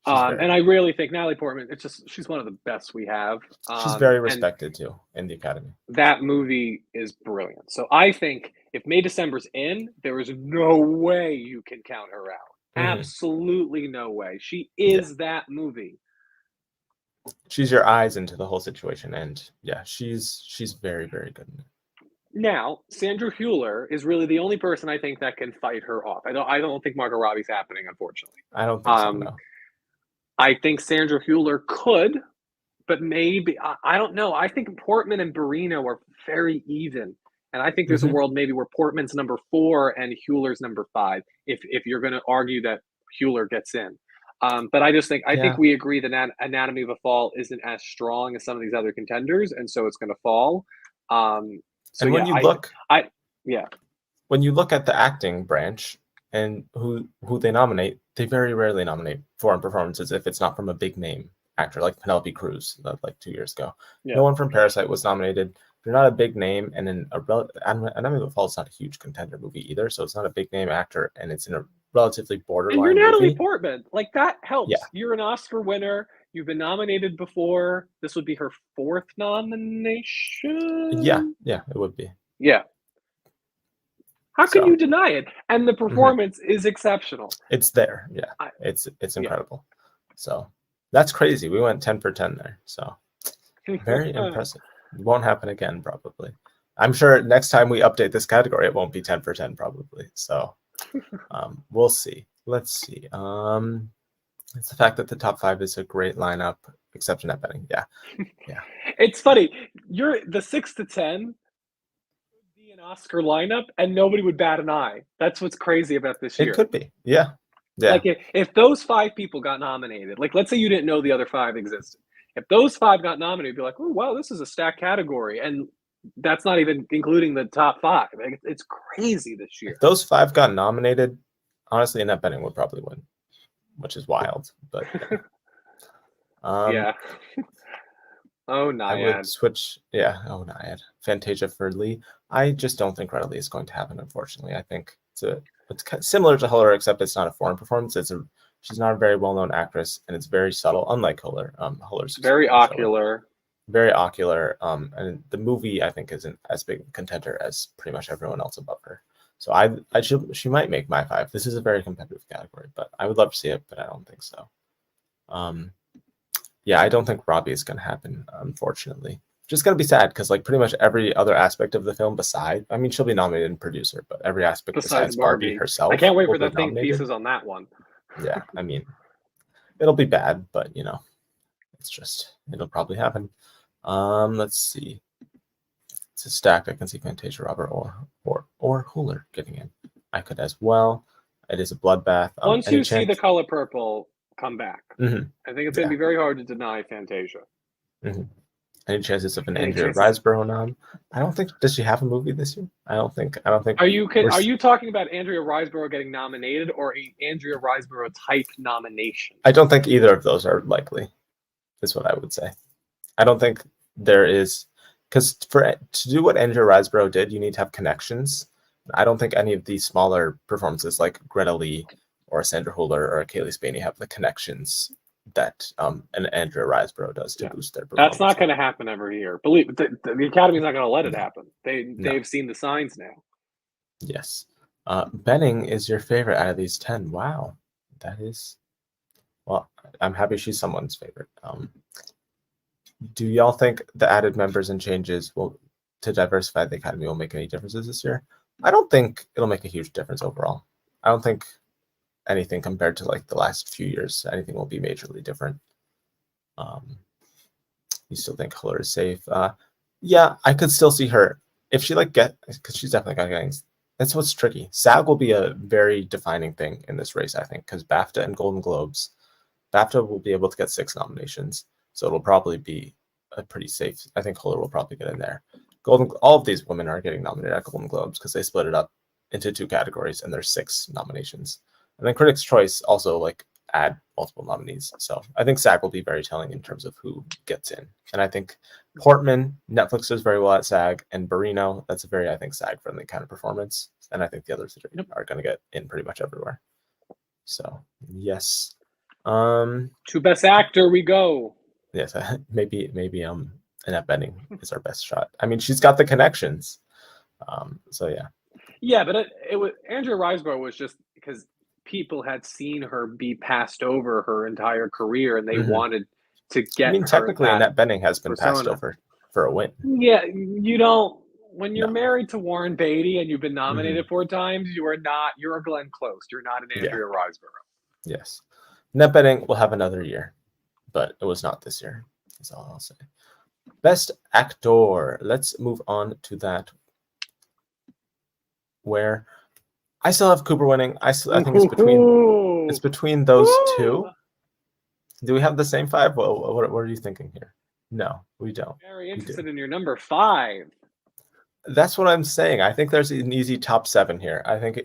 And I really think Natalie Portman, she's one of the best we have. She's very respected too in the Academy. That movie is brilliant. So I think if May December's in, there is no way you can count her out. Absolutely no way. She is that movie. She's your eyes into the whole situation, and yeah, she's very, very good in it. Now, Sandra Hüller is really the only person I think that can fight her off. I don't think Margot Robbie's happening, unfortunately. I don't think so, no. I think Sandra Hüller could, but maybe I don't know. I think Portman and Barrino are very even, and I think there's a world maybe where Portman's number 4 and Hüller's number 5. If you're going to argue that Hüller gets in, but I just think think we agree that Anatomy of a Fall isn't as strong as some of these other contenders, and so it's going to fall. So and when you look, when you look at the acting branch and who they nominate, they very rarely nominate foreign performances if it's not from a big name actor like Penelope Cruz, like 2 years ago. No one from Parasite was nominated. They're not a big name, and in Anatomy of a Fall is not a huge contender movie either, so it's not a big name actor, and it's in a relatively borderline. And you're Natalie movie. Portman, like that helps. Yeah. You're an Oscar winner. You've been nominated before. This would be her 4th nomination. Yeah, it would be. Yeah. How can you deny it? And the performance is exceptional. It's there. Yeah, it's incredible. So that's crazy. We went 10 for 10 there. So very impressive. It won't happen again, probably. I'm sure next time we update this category, it won't be 10 for 10, probably. So we'll see. Let's see. It's the fact that the top 5 is a great lineup, except Jeanette Benning. Yeah. It's funny. You're the 6 to 10 would be an Oscar lineup, and nobody would bat an eye. That's what's crazy about this year. It could be. Yeah. Like if those 5 people got nominated, like let's say you didn't know the other 5 existed. If those 5 got nominated, you'd be like, oh, wow, this is a stacked category. And that's not even including the top 5. Like, it's crazy this year. If those 5 got nominated, honestly, Annette Bening would probably win, which is wild. But yeah. Oh, Naiad. I would switch. Yeah. Oh, Naiad. Fantasia for Lee. I just don't think Greta Lee is going to happen, unfortunately. I think it's similar to Huller, except it's not a foreign performance. She's not a very well-known actress, and it's very subtle, unlike Huller. Huller's very ocular. Very ocular. And the movie, I think, isn't as big a contender as pretty much everyone else above her. So she might make my 5. This is a very competitive category, but I would love to see it, but I don't think so. Yeah, I don't think Robbie is going to happen, unfortunately. Just going to be sad because, like, pretty much every other aspect of the film she'll be nominated in producer, but every aspect besides Barbie herself. I can't wait for the think pieces on that one. Yeah, I mean, it'll be bad, but, it'll probably happen. Let's see. It's a stack. I can see Fantasia, Robert, or Hüller getting in. I could as well. It is a bloodbath. Once you see The Color Purple come back, I think it's going to be very hard to deny Fantasia. Any chances of an Andrea Riseborough nom? I don't think. Does she have a movie this year? I don't think. Are you talking about Andrea Riseborough getting nominated or a Andrea Riseborough type nomination? I don't think either of those are likely. Is what I would say. I don't think there is, because to do what Andrea Riseborough did, you need to have connections. I don't think any of these smaller performances like Greta Lee or Sandra Hüller or Kaylee Spaney have the connections that an Andrea Riseborough does to boost their performance. That's not going to happen every year. Believe the Academy's not going to let it happen. They've seen the signs now. Yes. Benning is your favorite out of these 10. Wow. That is, well, I'm happy she's someone's favorite. Do y'all think the added members and changes to diversify the Academy will make any differences this year? I don't think it'll make a huge difference overall. I don't think anything compared to like the last few years, anything will be majorly different. You still think Huller is safe? Yeah, I could still see her if she because she's definitely got gangs. That's what's tricky. SAG will be a very defining thing in this race, I think, because BAFTA and Golden Globes, BAFTA will be able to get 6 nominations. So it'll probably be a pretty safe. I think Huller will probably get in there. All of these women are getting nominated at Golden Globes because they split it up into 2 categories, and there's 6 nominations. And then Critics' Choice also like add multiple nominees. So I think SAG will be very telling in terms of who gets in. And I think Portman, Netflix does very well at SAG, and Barrino, that's a very, I think, SAG-friendly kind of performance. And I think the other 3 are going to get in pretty much everywhere. So, yes. To Best Actor we go. Yes, maybe Annette Bening is our best shot. I mean, she's got the connections. So, yeah. Yeah, but it was Andrea Riseborough was just because people had seen her be passed over her entire career, and they wanted to get. I mean, technically, Annette Bening has been passed over for a win. Yeah, you don't. When you're married to Warren Beatty and you've been nominated 4 times, you are not. You're a Glenn Close. You're not an Andrea Riseborough. Yes, Annette Bening will have another year, but it was not this year. That's all I'll say. Best Actor. Let's move on to that. Where I still have Cooper winning. I think it's between those 2. Do we have the same 5? What are you thinking here? No, we don't. Very interested in your number 5. That's what I'm saying. I think there's an easy top 7 here. I think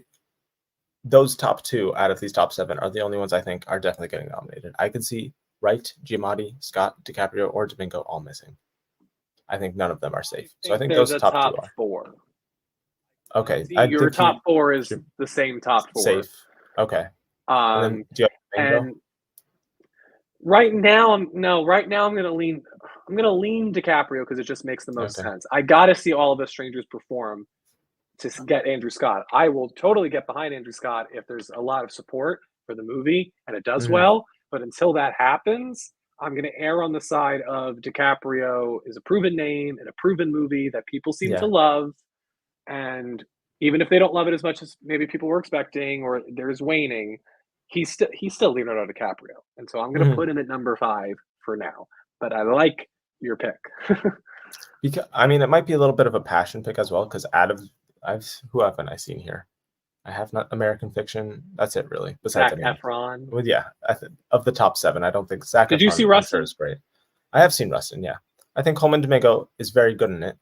those top 2 out of these top 7 are the only ones I think are definitely getting nominated. I could see Wright, Giamatti, Scott, DiCaprio, or Domingo all missing. I think none of them are safe. So I think those top 2 are. 4. Okay. Your top 4 is the same top 4. Safe. Okay. And right now I'm gonna lean DiCaprio because it just makes the most sense. I gotta see All of Us Strangers perform to get Andrew Scott. I will totally get behind Andrew Scott if there's a lot of support for the movie and it does well. But until that happens, I'm gonna err on the side of DiCaprio is a proven name in a proven movie that people seem to love. And even if they don't love it as much as maybe people were expecting, or there's waning, he's still Leonardo DiCaprio, and so I'm going to put him at number 5 for now. But I like your pick. Because I mean, it might be a little bit of a passion pick as well. Because who haven't I seen here? I have not American Fiction. That's it, really. Besides Zac Efron. Well, yeah, of the top 7, I don't think Zac. Did you see Rustin? Is great. I have seen Rustin. Yeah, I think Colman Domingo is very good in it.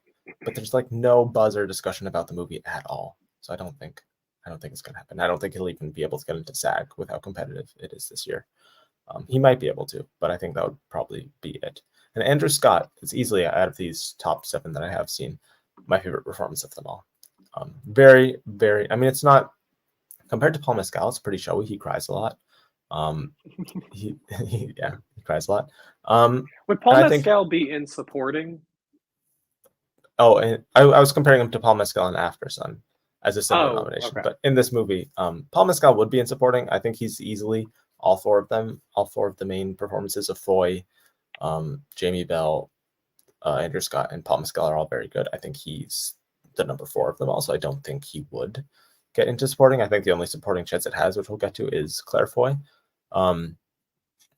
But there's like no buzz or discussion about the movie at all. So I don't think it's going to happen. I don't think he'll even be able to get into SAG with how competitive it is this year. He might be able to, but I think that would probably be it. And Andrew Scott is easily, out of these top 7 that I have seen, my favorite performance of them all. Very, very, I mean, it's not, compared to Paul Mescal, it's pretty showy. He cries a lot. He cries a lot. Would Paul Mescal be in supporting? Oh, and I was comparing him to Paul Mescal in After Sun as a similar nomination. Okay. But in this movie, Paul Mescal would be in supporting. I think he's easily all 4 of them. All 4 of the main performances of Foy, Jamie Bell, Andrew Scott, and Paul Mescal are all very good. I think he's the number 4 of them all, so I don't think he would get into supporting. I think the only supporting chance it has, which we'll get to, is Claire Foy.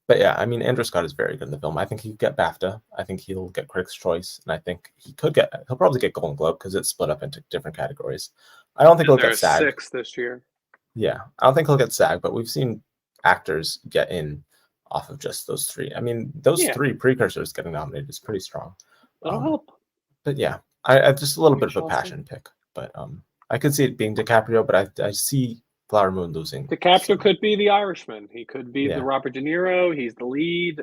But yeah, I mean, Andrew Scott is very good in the film. I think he could get BAFTA. I think he'll get Critics' Choice, and I think he'll probably get Golden Globe because it's split up into different categories. I don't think he'll get SAG. 6 this year. Yeah, I don't think he'll get SAG, but we've seen actors get in off of just those 3. I mean, those 3 precursors getting nominated is pretty strong. That'll help. But yeah, I just a little bit of a passion pick. But I could see it being DiCaprio, but I see Flower Moon losing. DiCaprio could be the Irishman. He could be the Robert De Niro. He's the lead.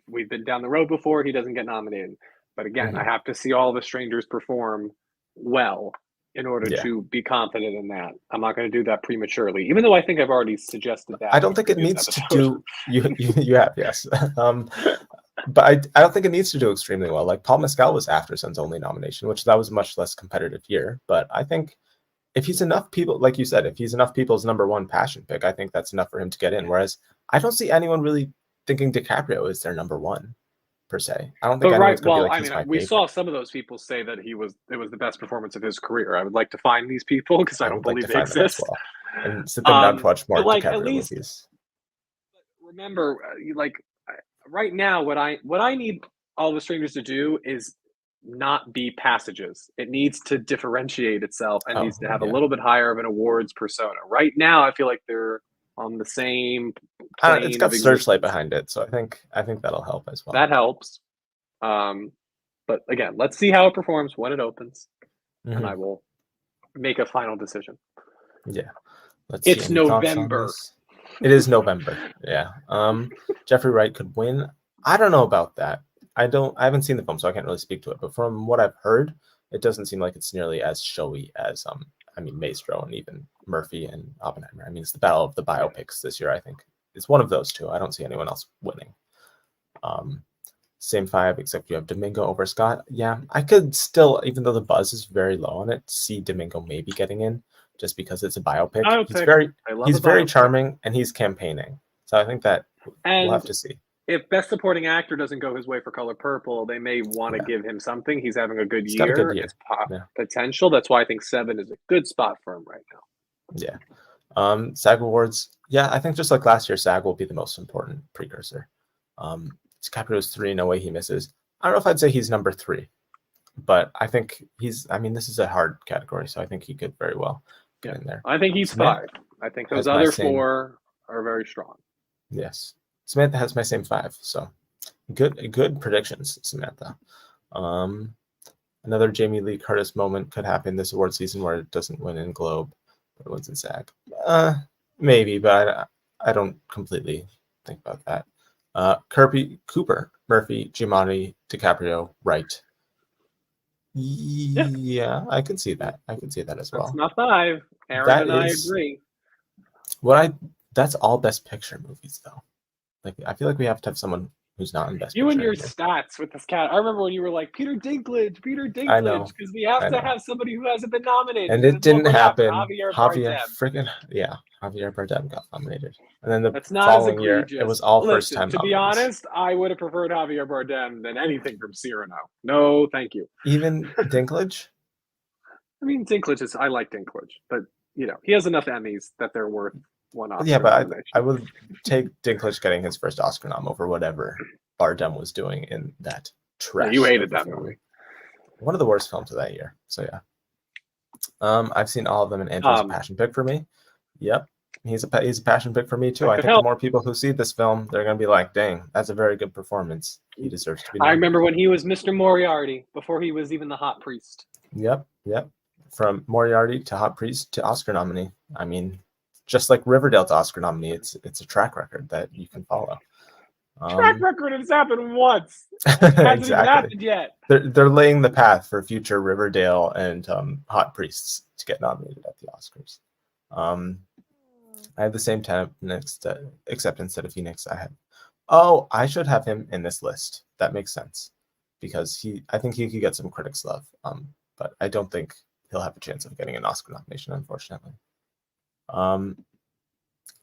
We've been down the road before. He doesn't get nominated. But again, I have to see All of Us Strangers perform well in order to be confident in that. I'm not going to do that prematurely, even though I think I've already suggested that. I don't think it needs to do. You have, yes. But I don't think it needs to do extremely well. Like Paul Mescal was After Sun's only nomination, which that was a much less competitive year. But I think if he's enough people, like you said, if he's enough people's number 1 passion pick, I think that's enough for him to get in. Whereas I don't see anyone really thinking DiCaprio is their number 1 per se. I don't think anyone's going to be like, he's my favorite. We saw some of those people say that it was the best performance of his career. I would like to find these people because I don't believe they exist. Well. And sit them down to watch more DiCaprio at least, movies. Remember, right now, what I need All of the Strangers to do is not be passages. It needs to differentiate itself and needs to have a little bit higher of an awards persona. Right now, I feel like they're on the same plane. It's got Searchlight behind it, so I think that'll help as well. That helps. But again, let's see how it performs when it opens, and I will make a final decision. Yeah. Let's It's see. Any thoughts on November. this? It is November. Yeah. Jeffrey Wright could win. I don't know about that. I haven't seen the film, so I can't really speak to it. But from what I've heard, it doesn't seem like it's nearly as showy as Maestro and even Murphy and Oppenheimer. I mean, it's the battle of the biopics this year. I think it's one of those two. I don't see anyone else winning. Same 5, except you have Domingo over Scott. Yeah, I could still, even though the buzz is very low on it, see Domingo maybe getting in just because it's a biopic. He's very charming and he's campaigning. So I think that we'll have to see. If Best Supporting Actor doesn't go his way for Color Purple, they may want to give him something. He's having a good year. Got a good year. It's potential. That's why I think 7 is a good spot for him right now. Yeah. SAG Awards. Yeah, I think just like last year, SAG will be the most important precursor. DiCaprio's 3, no way he misses. I don't know if I'd say he's number 3, but I think this is a hard category, so I think he could very well get in there. I think he's 5. I think those other 4 are very strong. Yes. Samantha has my same 5, so good predictions, Samantha. Another Jamie Lee Curtis moment could happen this award season where it doesn't win in Globe, but it wins in SAG. Maybe, but I don't completely think about that. Cooper, Murphy, Giamatti, DiCaprio, Wright. Yeah, I can see that. I can see that as well. That's not 5. Aaron and I agree. That's all Best Picture movies, though. Like, I feel like we have to have someone who's not in Best Picture. You and your stats with this cat. I remember when you were like, Peter Dinklage, because we have to have somebody who hasn't been nominated. And it didn't happen. Javier Bardem got nominated. And then the following year, it was all first-time To be honest, I would have preferred Javier Bardem than anything from Cyrano. No, thank you. Even Dinklage? I mean, I like Dinklage, but, he has enough Emmys that they're worth one Oscar. Yeah, but I would take Dinklage getting his first Oscar nom over whatever Bardem was doing in that trash. Yeah, you hated that movie. One of the worst films of that year. So yeah. I've seen all of them, and Andrew's a passion pick for me. Yep, he's a passion pick for me too. I think the more people who see this film, they're gonna be like, "Dang, that's a very good performance. He deserves to be." I remember when he was Mr. Moriarty before he was even the hot priest. Yep. From Moriarty to hot priest to Oscar nominee. I mean, just like Riverdale to Oscar nominee, it's a track record that you can follow. Track record has happened once. It hasn't even happened yet. They're laying the path for future Riverdale and hot priests to get nominated at the Oscars. I have the same 10 except instead of Phoenix, I should have him in this list. That makes sense because I think he could get some critics' love. But I don't think he'll have a chance of getting an Oscar nomination, unfortunately.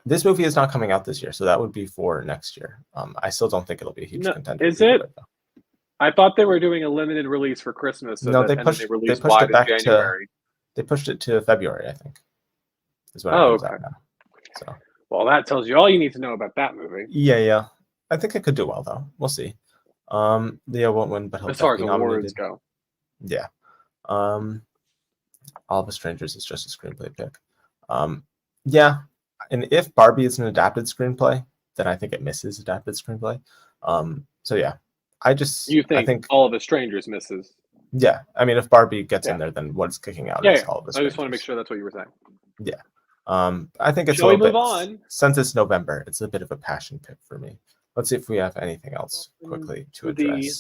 This movie is not coming out this year, so that would be for next year. I still don't think it'll be a huge contender. Is it? I thought they were doing a limited release for Christmas. So they pushed it back to They pushed it to February, I think. Is when it comes out now. So. Well, that tells you all you need to know about that movie. Yeah. I think it could do well, though. We'll see. Leo won't win, but he'll as far as awards go. Yeah. All of Us Strangers is just a screenplay pick. Yeah. And if Barbie is an adapted screenplay, then I think it misses adapted screenplay. So yeah. I think All of Us Strangers misses. Yeah. I mean, if Barbie gets in there, then what's kicking out is All of Us Strangers. I just want to make sure that's what you were saying. Yeah. I think it's Shall we move on? Since it's November, it's a bit of a passion pick for me. Let's see if we have anything else quickly to address. The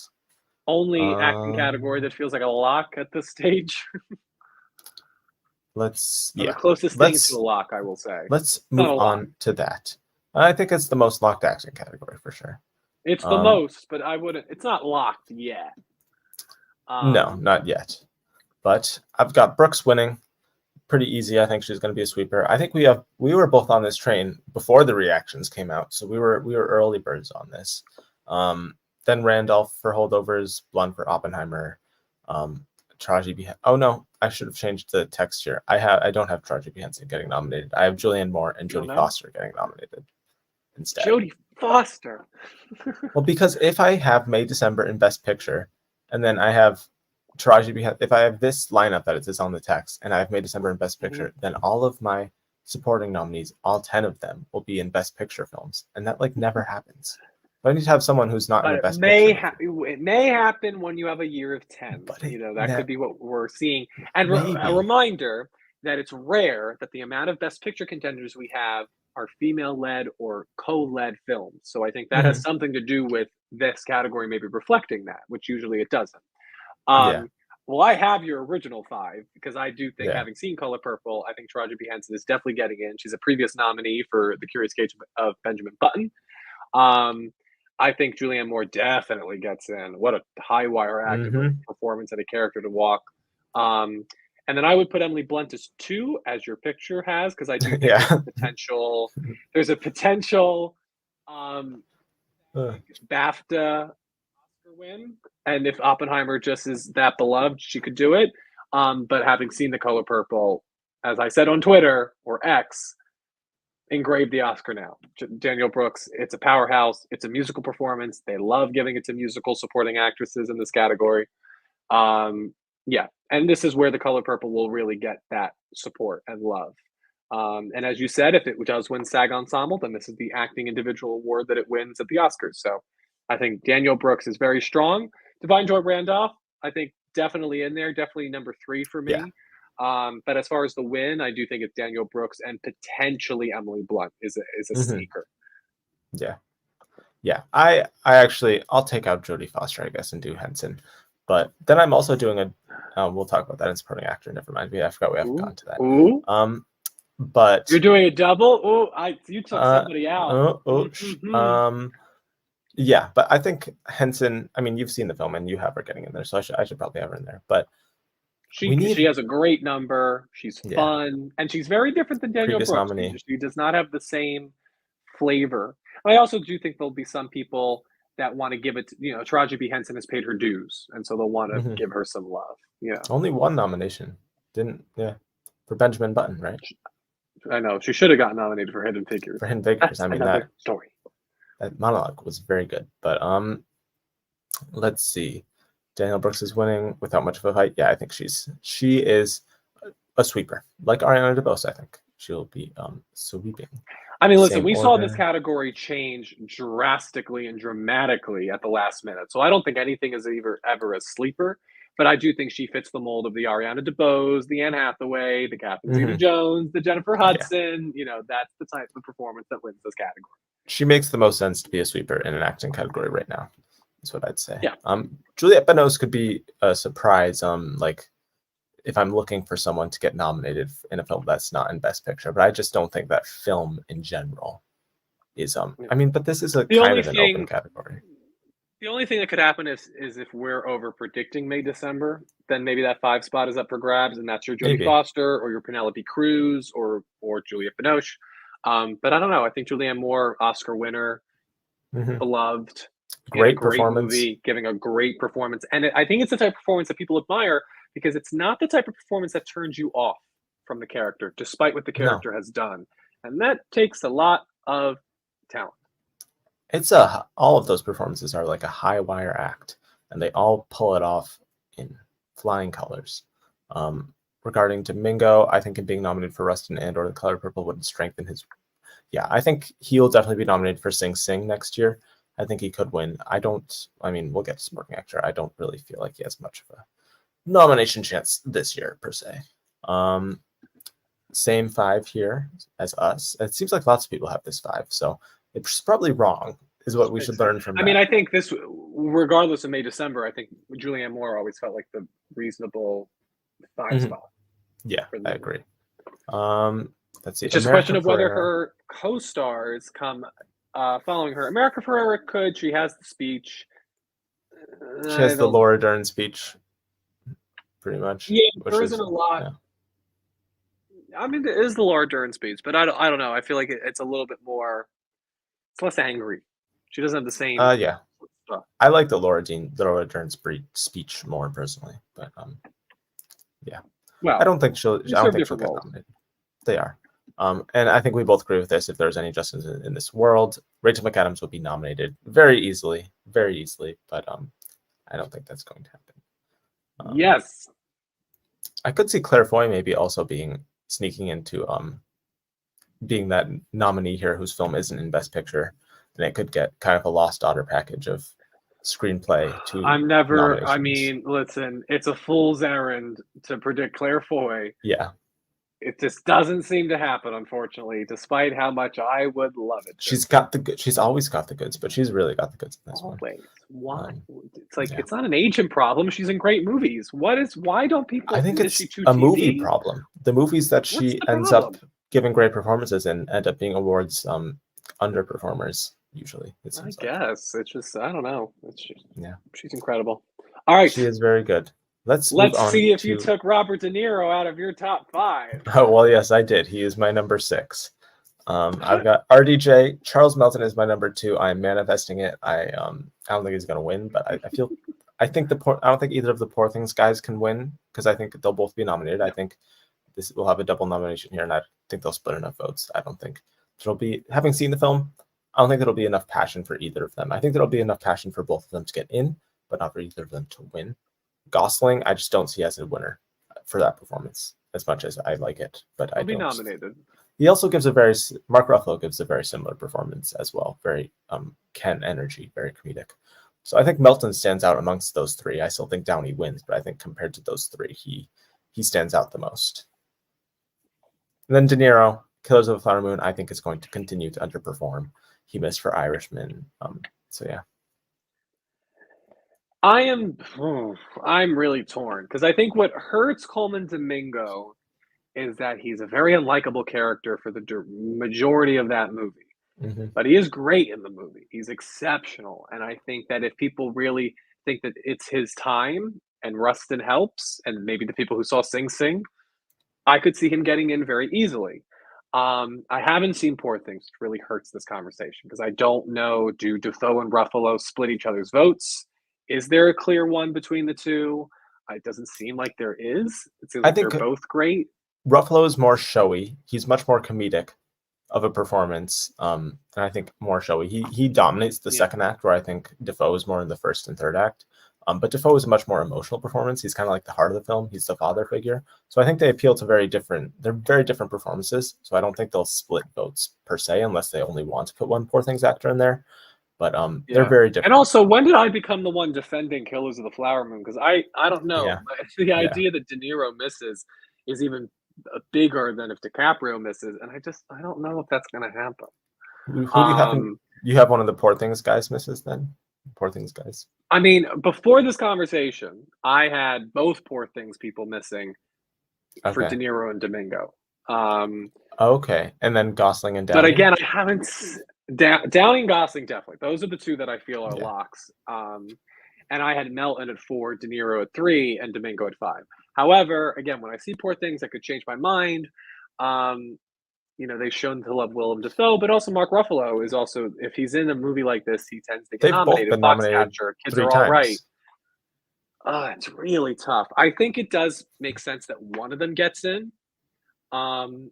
only acting category that feels like a lock at this stage. The closest thing to a lock, I will say. Let's move on to that. I think it's the most locked acting category for sure. It's the most, but I wouldn't. It's not locked yet. No, not yet. But I've got Brooks winning. Pretty easy. I think she's going to be a sweeper. I think we were both on this train before the reactions came out, so we were early birds on this. Then Randolph for Holdovers, Blonde for Oppenheimer, Taraji B. Oh no, I should have changed the text here. I don't have Taraji B. Henson getting nominated. I have Julianne Moore and Jodie Foster getting nominated instead. Jodie Foster. Well, because if I have May December in Best Picture, and then I have Taraji B. Henson, if I have this lineup that it is on the text, and I have May December in Best Picture, then all of my supporting nominees, all 10 of them, will be in Best Picture films, and that never happens. I need to have someone who's not in the Best Picture. It may happen when you have a year of 10. That could be what we're seeing. And a reminder, that it's rare that the amount of Best Picture contenders we have are female-led or co-led films. So I think that has something to do with this category maybe reflecting that, which usually it doesn't. Yeah. Well, I have your original 5 because I do think, Yeah. having seen Color Purple, I think Taraji P. Henson is definitely getting in. She's a previous nominee for The Curious Case of Benjamin Button. I think Julianne Moore definitely gets in. What a high wire act of a performance and a character to walk. And then I would put Emily Blunt as 2, as your picture has, because I do think Yeah. there's a potential BAFTA Oscar win. And if Oppenheimer just is that beloved, she could do it. But having seen The Color Purple, as I said on Twitter or X, engrave the Oscar now. Daniel Brooks, it's a powerhouse. It's a musical performance. They love giving it to musical supporting actresses in this category. Yeah, and this is where The Color Purple will really get that support and love. And as you said, if it does win SAG Ensemble, then this is the acting individual award that it wins at the Oscars. So I think Daniel Brooks is very strong. Divine Joy Randolph, I think definitely in there, definitely number 3 for me. Yeah. But as far as the win, I do think it's Daniel Brooks and potentially Emily Blunt is a sneaker. Yeah. Yeah. I'll take out Jodie Foster, I guess, and do Henson. But then I'm also doing we'll talk about that in supporting actor. Never mind. I forgot we haven't gone to that. But you're doing a double. You took somebody out. Yeah, but I think Henson. I mean, you've seen the film and you have her getting in there, so I should probably have her in there. But she has a great number. She's fun, and she's very different than Daniel Brooks. Nominee. She does not have the same flavor. I also do think there'll be some people that want to give it. Taraji P. Henson has paid her dues, and so they'll want to give her some love. Yeah, only one nomination, for Benjamin Button, right? I know she should have gotten nominated for Hidden Figures. For Hidden Figures, I mean that story. That monologue was very good, but let's see. Daniel Brooks is winning without much of a fight. Yeah, I think she is a sweeper, like Ariana DeBose. I think she'll be sweeping. I mean, listen, we saw this category change drastically and dramatically at the last minute, so I don't think anything is ever a sleeper. But I do think she fits the mold of the Ariana DeBose, the Anne Hathaway, the Catherine Zeta-Jones, the Jennifer Hudson. Yeah. That's the type of performance that wins this category. She makes the most sense to be a sweeper in an acting category right now. That's what I'd say. Yeah. Juliette Binoche could be a surprise. Like if I'm looking for someone to get nominated in a film that's not in Best Picture, but I just don't think that film in general is. I mean, but this is an open category. The only thing that could happen is if we're over predicting May, December, then maybe that 5 spot is up for grabs, and that's your Jodie Foster or your Penelope Cruz or Juliette Binoche. But I don't know. I think Julianne Moore, Oscar winner, beloved, great performance, movie, giving a great performance, and I think it's the type of performance that people admire because it's not the type of performance that turns you off from the character, despite what the character has done, and that takes a lot of talent. It's all of those performances are like a high wire act, and they all pull it off in flying colors. Regarding Domingo, I think him being nominated for Rustin and/or The Color Purple would strengthen his. Yeah, I think he'll definitely be nominated for Sing Sing next year. I think he could win. I mean, we'll get to supporting actor. I don't really feel like he has much of a nomination chance this year per se. Same 5 here as us. It seems like lots of people have this 5, so it's probably wrong, is what we should learn from that. I mean, I think this, regardless of May, December, I think Julianne Moore always felt like the reasonable 5 spot. Yeah, I agree. Let's see. It's just a question of whether her co-stars come following her. America Ferrera could. She has the speech. She has the Laura Dern speech, pretty much. Yeah, there isn't a lot. Yeah. I mean, there is the Laura Dern speech, but I don't know. I feel like it's a little bit more. It's less angry. She doesn't have the same. Yeah. Stuff. I like the Laura Dern speech more personally, but yeah. Well, I don't think she'll get nominated. They are. And I think we both agree with this. If there's any justice in this world, Rachel McAdams will be nominated very easily, but I don't think that's going to happen. Yes. I could see Claire Foy maybe also sneaking into being that nominee here whose film isn't in Best Picture, and it could get kind of a lost daughter package of screenplay to I mean, listen, it's a fool's errand to predict Claire Foy. Yeah. It just doesn't seem to happen, unfortunately, despite how much I would love it to. She's got the good. She's always got the goods, but she's really got the goods in this one. Always. Why? Um, It's like yeah. it's not an agent problem. She's in great movies. Why don't people? I think Is it's she too a cheesy? movie problem. The movies that What's she the ends up problem? giving great performances in end up being awards underperformers usually. It I seems like. guess it's just I don't know. It's just, Yeah, she's incredible. All right, she is very good. Let's move let's on see if you to. took Robert De Niro out of your top 5. Oh well, yes, I did. He is my number 6. I've got RDJ. Charles Melton is my number 2. I'm manifesting it. I don't think he's gonna win, but I think I don't think either of the Poor Things guys can win because I think they'll both be nominated. I think this will have a double nomination here, and I think they'll split enough votes. I don't think there'll be, having seen the film, I don't think there'll be enough passion for either of them. I think there'll be enough passion for both of them to get in, but not for either of them to win. Gosling, I just don't see as a winner for that performance as much as I like it, but I'll I be don't. nominated. He also gives Mark Ruffalo gives a very similar performance as well. Very Ken energy, very comedic. So I think Melton stands out amongst those 3. I still think Downey wins, but I think compared to those 3, he stands out the most. And then De Niro, Killers of the Flower Moon, I think is going to continue to underperform. He missed for Irishman. So yeah. I'm really torn because I think what hurts Coleman Domingo is that he's a very unlikable character for the majority of that movie. Mm-hmm. But he is great in the movie. He's exceptional. And I think that if people really think that it's his time and Rustin helps, and maybe the people who saw Sing Sing, I could see him getting in very easily. I haven't seen Poor Things, which really hurts this conversation because I don't know, do Dafoe and Ruffalo split each other's votes? Is there a clear one between the two? It doesn't seem like there is. It seems like they're both great. Ruffalo is more showy. He's much more comedic of a performance, and I think more showy. He dominates the second act, where I think Dafoe is more in the first and third act. But Dafoe is a much more emotional performance. He's kind of like the heart of the film. He's the father figure. So I think they appeal to they're very different performances. So I don't think they'll split votes per se, unless they only want to put one Poor Things actor in there. But they're very different. And also, when did I become the one defending Killers of the Flower Moon? Because I don't know. Yeah. The idea that De Niro misses is even bigger than if DiCaprio misses, and I don't know if that's going to happen. Who do you have? You have one of the Poor Things guys misses then? Poor Things guys. I mean, before this conversation, I had both Poor Things people missing for De Niro and Domingo. Okay, and then Gosling and Downey. But again, I haven't. Downey and Gosling definitely. Those are the 2 that I feel are locks. And I had Melton at 4, De Niro at 3, and Domingo at 5. However, again, when I see Poor Things, I could change my mind. They've shown to love Willem Dafoe, but also Mark Ruffalo is also, if he's in a movie like this, he tends to get nominated. Both been nominated Kids 3 Are times. All Right. It's really tough. I think it does make sense that one of them gets in. And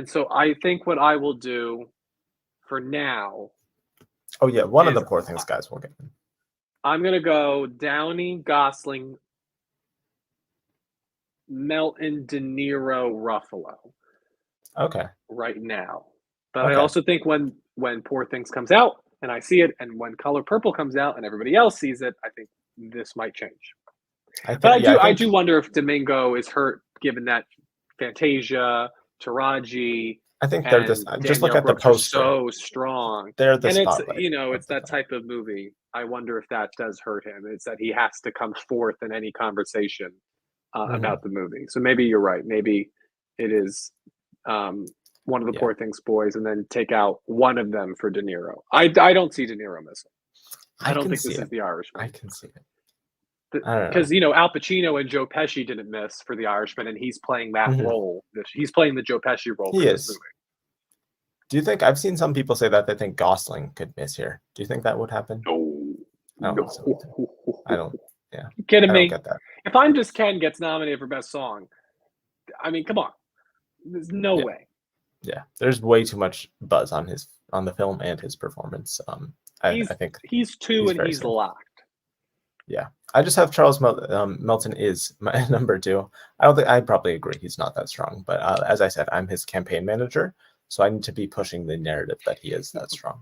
so I think what I will do for now. Oh yeah, one of the Poor Things guys will get in. I'm gonna go Downey, Gosling, Melton, De Niro, Ruffalo. Okay. Right now, but I also think when Poor Things comes out and I see it, and when Color Purple comes out and everybody else sees it, I think this might change. I do wonder if Domingo is hurt, given that Fantasia, Taraji. I think they're just look at the poster. So strong. They're the and spotlight. It's that type of movie. I wonder if that does hurt him. It's that he has to come forth in any conversation about the movie. So maybe you're right. Maybe it is one of the Poor Things boys, and then take out one of them for De Niro. I don't see De Niro missing. I don't think this is The Irishman. I can see it. Because Al Pacino and Joe Pesci didn't miss for The Irishman, and he's playing that role. He's playing the Joe Pesci role. He is. Do you think, I've seen some people say that they think Gosling could miss here? Do you think that would happen? No. I don't. Yeah. You kidding me? I don't get that. If I'm Just Ken gets nominated for Best Song, I mean, come on. There's no way. Yeah, there's way too much buzz on the film and his performance. I think he's 2 and he's locked. Yeah, I just have Charles Melton is my number 2. I probably agree he's not that strong, but as I said, I'm his campaign manager, so I need to be pushing the narrative that he is that strong.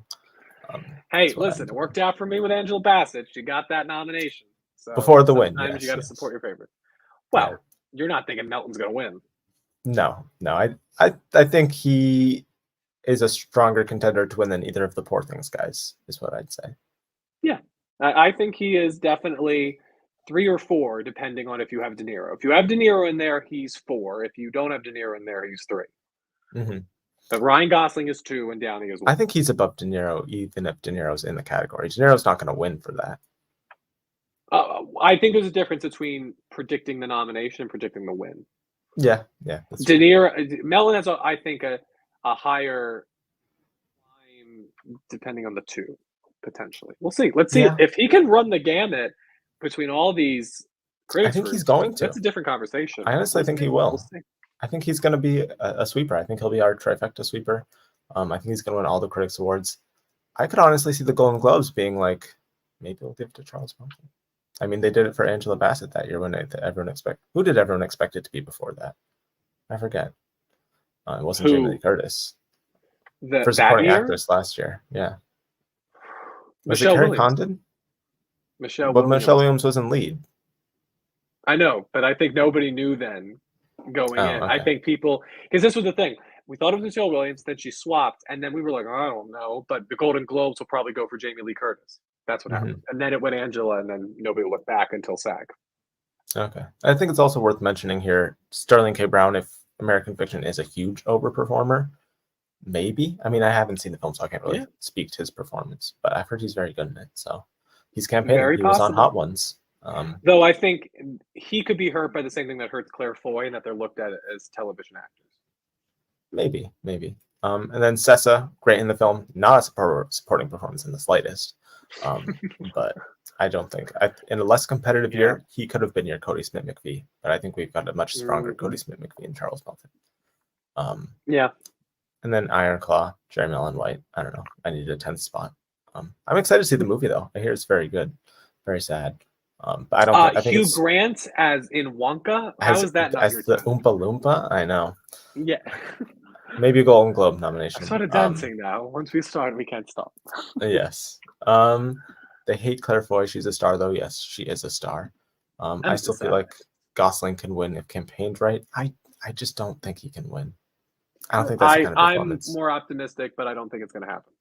Hey, listen, it worked out for me with Angela Bassett. She got that nomination. So before the win. Sometimes you got to support your favorite. Well, you're not thinking Melton's going to win. No, no. I think he is a stronger contender to win than either of the Poor Things guys, is what I'd say. Yeah, I think he is definitely 3 or 4, depending on if you have De Niro. If you have De Niro in there, he's 4. If you don't have De Niro in there, he's 3. Hmm. But Ryan Gosling is 2 and Downey is I 1. think he's above De Niro, even if De Niro's in the category. De Niro's not going to win for that. I think there's a difference between predicting the nomination and predicting the win. Yeah, that's De true. Niro, Mellon has, I think, a higher line depending on the two, potentially. We'll see. Let's see Yeah, if he can run the gamut between all these I critics think he's groups. going to. That's a different conversation. I honestly We'll think he see. We'll will. see. I think he's going to be a sweeper. I think he'll be our trifecta sweeper. I think he's going to win all the critics awards. I could honestly see the Golden Globes being like, maybe we'll give it to Charles Bronson. I mean, they did it for Angela Bassett that year when who did everyone expect it to be before that? I forget. It wasn't Jamie Lee Who Curtis for that supporting year? actress last year. Yeah, was it Michelle Carrie Williams. Condon? Michelle But Michelle Williams. Williams was in lead. I know, but I think nobody knew then going Oh, in. I okay. think people, because this was the thing. We thought it was Michelle Williams, then she swapped, and then we were like, I don't know, but the Golden Globes will probably go for Jamie Lee Curtis. That's what Hmm. happened. And then it went Angela, and then nobody looked back until SAG. Okay. I think it's also worth mentioning here Sterling K. Brown, if American Fiction is a huge overperformer, maybe. I mean, I haven't seen the film, so I can't really Yeah, speak to his performance, but I've heard he's very good in it. So he's campaigning. very He was on possible. Hot Ones. Though I think he could be hurt by the same thing that hurts Claire Foy, and that they're looked at as television actors. Maybe. And then Sessa, great in the film, not a supporting performance in the slightest. But I don't think in a less competitive Yeah. year, he could have been your Cody Smith McPhee. But I think we've got a much stronger Mm-hmm. Cody Smith McPhee and Charles Melton. Yeah. And then Iron Claw, Jeremy Allen White. I don't know. I needed a 10th spot. I'm excited to see the movie though. I hear it's very good, very sad. But I don't. I think Hugh it's Grant as in Wonka. How is that not as your the 10? Oompa Loompa. I know. Yeah. Maybe a Golden Globe I nomination. started dancing now. Once we start, we can't stop. Yes. They hate Claire Foy. She's a star, though. Yes, she is a star. I still feel like Gosling can win if campaigned right. I just don't think he can win. I don't think that's the kind of I'm performance. more optimistic, but I don't think it's going to happen.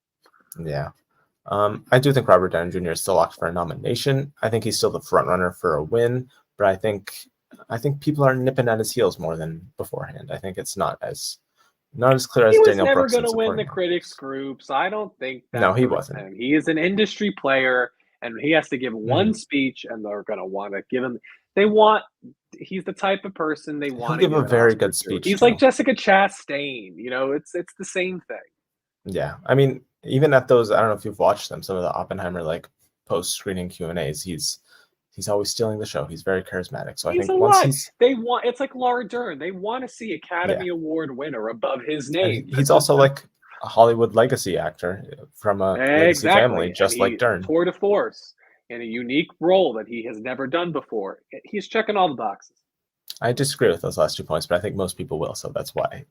Yeah. I do think Robert Downey Jr. is still locked for a nomination. I think he's still the front runner for a win, but I think people are nipping at his heels more than beforehand. I think it's not as clear as He was Daniel never Brooks going in to win the supporting actors. critics groups. I don't think No, that's he the wasn't. thing. He is an industry player, and he has to give one speech, and they're going to want to give him. He's the type of person they want to He'll give give a an very Oscar good to. speech. He's Too. like Jessica Chastain. It's the same thing. Yeah, I mean, even at those, I don't know if you've watched them, some of the Oppenheimer like post-screening Q&As, he's always stealing the show. He's very charismatic. So I think once it's like Laura Dern. They want to see Academy Award winner above his name. And he's also like a Hollywood legacy actor from a legacy family, just like Dern. Tour de force in a unique role that he has never done before. He's checking all the boxes. I disagree with those last 2 points, but I think most people will. So that's why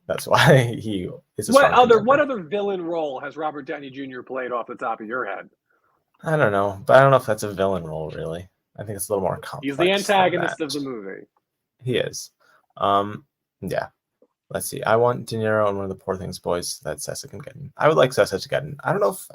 he is a What strong what other villain role has Robert Downey Jr. played off the top of your head? I don't know, but I don't know if that's a villain role really. I think it's a little more complex. He's the antagonist of the movie. He is. Yeah. Let's see. I want De Niro and one of the Poor Things boys that Sessa can get in. I would like Sessa to get in. I don't know if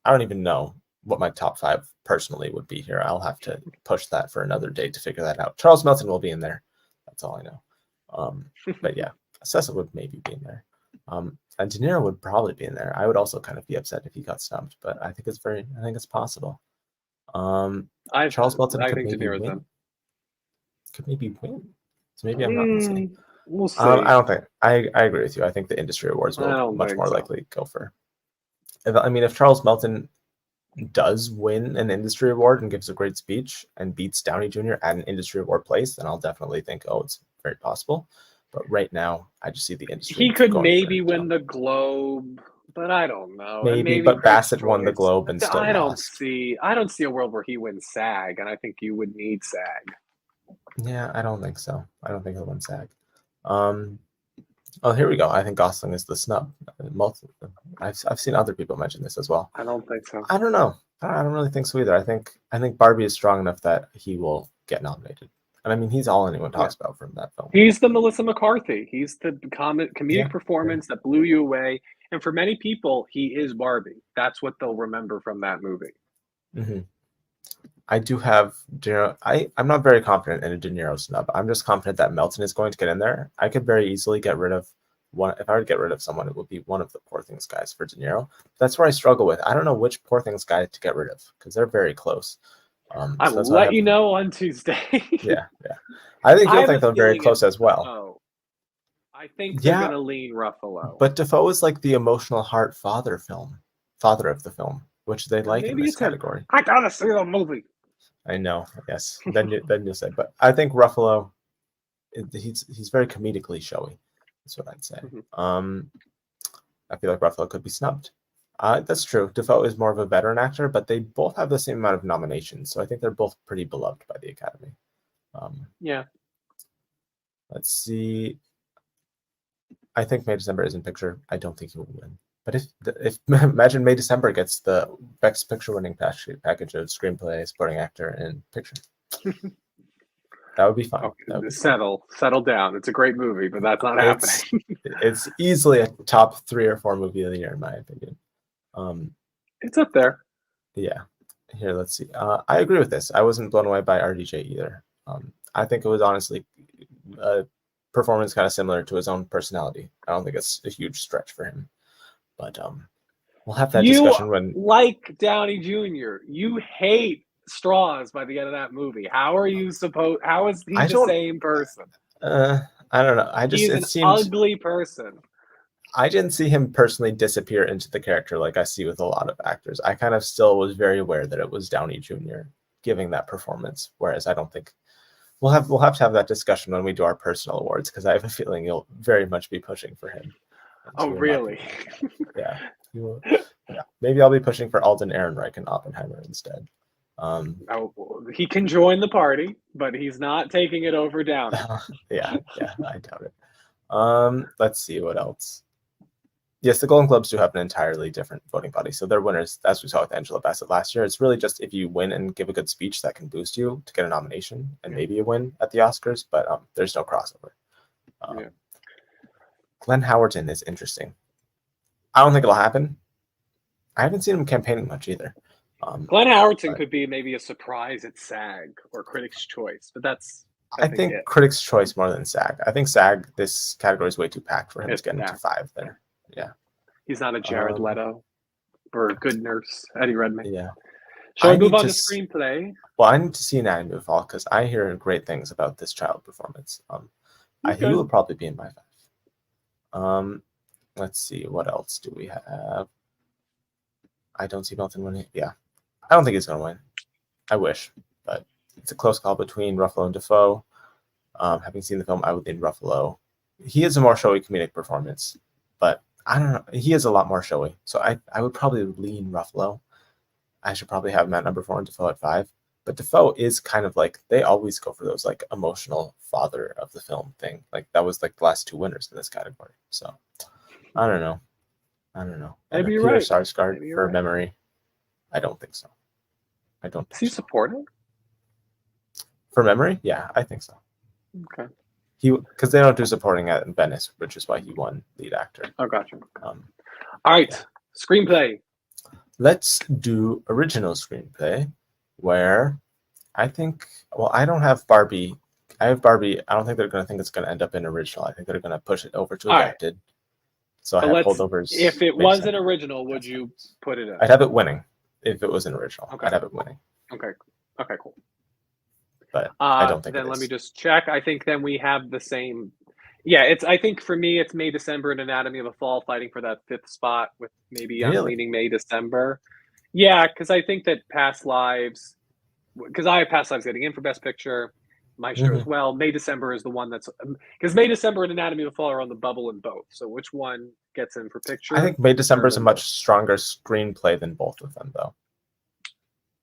I don't even know what my top 5 personally would be here. I'll have to push that for another day to figure that out. Charles Melton will be in there. That's all I know. But yeah, Sessa would maybe be in there. And De Niro would probably be in there. I would also kind of be upset if he got snubbed, but I think it's possible. Charles Melton could maybe win. Could maybe win. So maybe I'm not insane. We'll see. I don't think I agree with you. I think the industry awards will much more likely go for. If Charles Melton does win an industry award and gives a great speech and beats Downey Jr. at an industry award place, then I'll definitely think, oh, it's very possible. But right now, I just see the industry. He could maybe win the Globe, but I don't know. Maybe but Bassett won the Globe and still I don't lost. see a world where he wins SAG, and I think you would need SAG. Yeah, I don't think so. I don't think he'll win SAG. Oh, here we go. I think Gosling is the snub. I've seen other people mention this as well. I don't think so. I don't know. I don't really think so either. I think Barbie is strong enough that he will get nominated. And I mean, he's all anyone Yeah. talks about from that film. He's the Melissa McCarthy. He's the comedic Yeah, yeah. performance that blew you away. And for many people, he is Barbie. That's what they'll remember from that movie. Hmm. I do have De Niro. I'm not very confident in a De Niro snub. I'm just confident that Melton is going to get in there. I could very easily get rid of one. If I were to get rid of someone, it would be one of the Poor Things guys for De Niro. That's where I struggle with. I don't know which Poor Things guy to get rid of because they're very close. So I'll that's why I let have. you know on Tuesday. Yeah, yeah. I think I you'll have think a they're very feeling close it's as well. Defoe. I think they're Yeah, gonna lean Ruffalo. but Defoe is like the emotional heart father of the film, which they like in Maybe this it's him. category. I gotta see the movie. I know. Yes. Then you'll say, but I think Ruffalo, he's very comedically showy. That's what I'd say. Mhm. I feel like Ruffalo could be snubbed. That's true. Defoe is more of a veteran actor, but they both have the same amount of nominations, so I think they're both pretty beloved by the Academy. Yeah. Let's see. I think May December is in picture. I don't think he will win. But if imagine May December gets the Best Picture winning package of screenplay, supporting actor, and picture, that would be fun. Okay, That would be fun. settle down. It's a great movie, but that's not It's happening. it's easily a top 3 or 4 movie of the year in my opinion. It's up there. Yeah. Here, let's see. I agree with this. I wasn't blown away by RDJ either. I think it was honestly a performance kind of similar to his own personality. I don't think it's a huge stretch for him, but we'll have that You discussion when like Downey Jr. You hate Straws by the end of that movie. How is he I the don't. same person? I don't know. He's It an seemed ugly person. I didn't see him personally disappear into the character like I see with a lot of actors. I kind of still was very aware that it was Downey Jr. giving that performance, whereas I don't think we'll have to have that discussion when we do our personal awards because I have a feeling you'll very much be pushing for him. Oh, You will not really? be. Yeah, you will, yeah. Maybe I'll be pushing for Alden Ehrenreich and Oppenheimer instead. Oh, he can join the party, but he's not taking it over Downey. Yeah, I doubt it. Let's see what else. Yes, the Golden Globes do have an entirely different voting body. So they're winners, as we saw with Angela Bassett last year. It's really just if you win and give a good speech that can boost you to get a nomination and maybe a win at the Oscars, but there's no crossover. Yeah. Glenn Howerton is interesting. I don't think it'll happen. I haven't seen him campaigning much either. Glenn Howerton could be maybe a surprise at SAG or Critics' Choice, but that's I think it. Critics' Choice more than SAG. I think SAG, this category is way too packed for him to get into 5 there. Yeah. He's not a Jared Leto or a Good Nurse, Eddie Redmayne. Yeah. Shall we move on to screenplay? Well, I need to see Anatomy of a Fall because I hear great things about this child performance. He will probably be in my 5. Let's see, what else do we have? I don't see Melton winning. Yeah, I don't think he's going to win. I wish, but it's a close call between Ruffalo and Defoe. Having seen the film, I would lean Ruffalo. He has a more showy comedic performance, but I don't know. He is a lot more showy, so I would probably lean Ruffalo. I should probably have him at number 4 and Defoe at 5. But Defoe is kind of like they always go for those like emotional father of the film thing. Like that was like the last 2 winners in this category. So I don't know. Maybe you're Peter right. Sarsgaard for Memory. I don't think so. Is he supported? For Memory? Yeah, I think so. Okay. Because they don't do supporting at Venice, which is why he won lead actor. Oh, gotcha. All right, yeah. Screenplay. Let's do original screenplay, where I think. Well, I don't have Barbie. I have Barbie. I don't think they're going to think it's going to end up in original. I think they're going to push it over to adapted. Right. So I have holdovers. If it was an original, would you put it in? I'd have it winning. If it was an original, okay. I'd have it winning. Okay, cool. But I don't think then let me just check. I think then we have the same. Yeah, I think for me it's May December and Anatomy of a Fall fighting for that 5th spot with maybe I'm leaning May December. Yeah, because I think that Past Lives, because I have Past Lives getting in for Best Picture, Maestro as well. May December is the one that's because May December and Anatomy of a Fall are on the bubble in both. So which one gets in for picture? I think May December is a much stronger screenplay than both of them, though.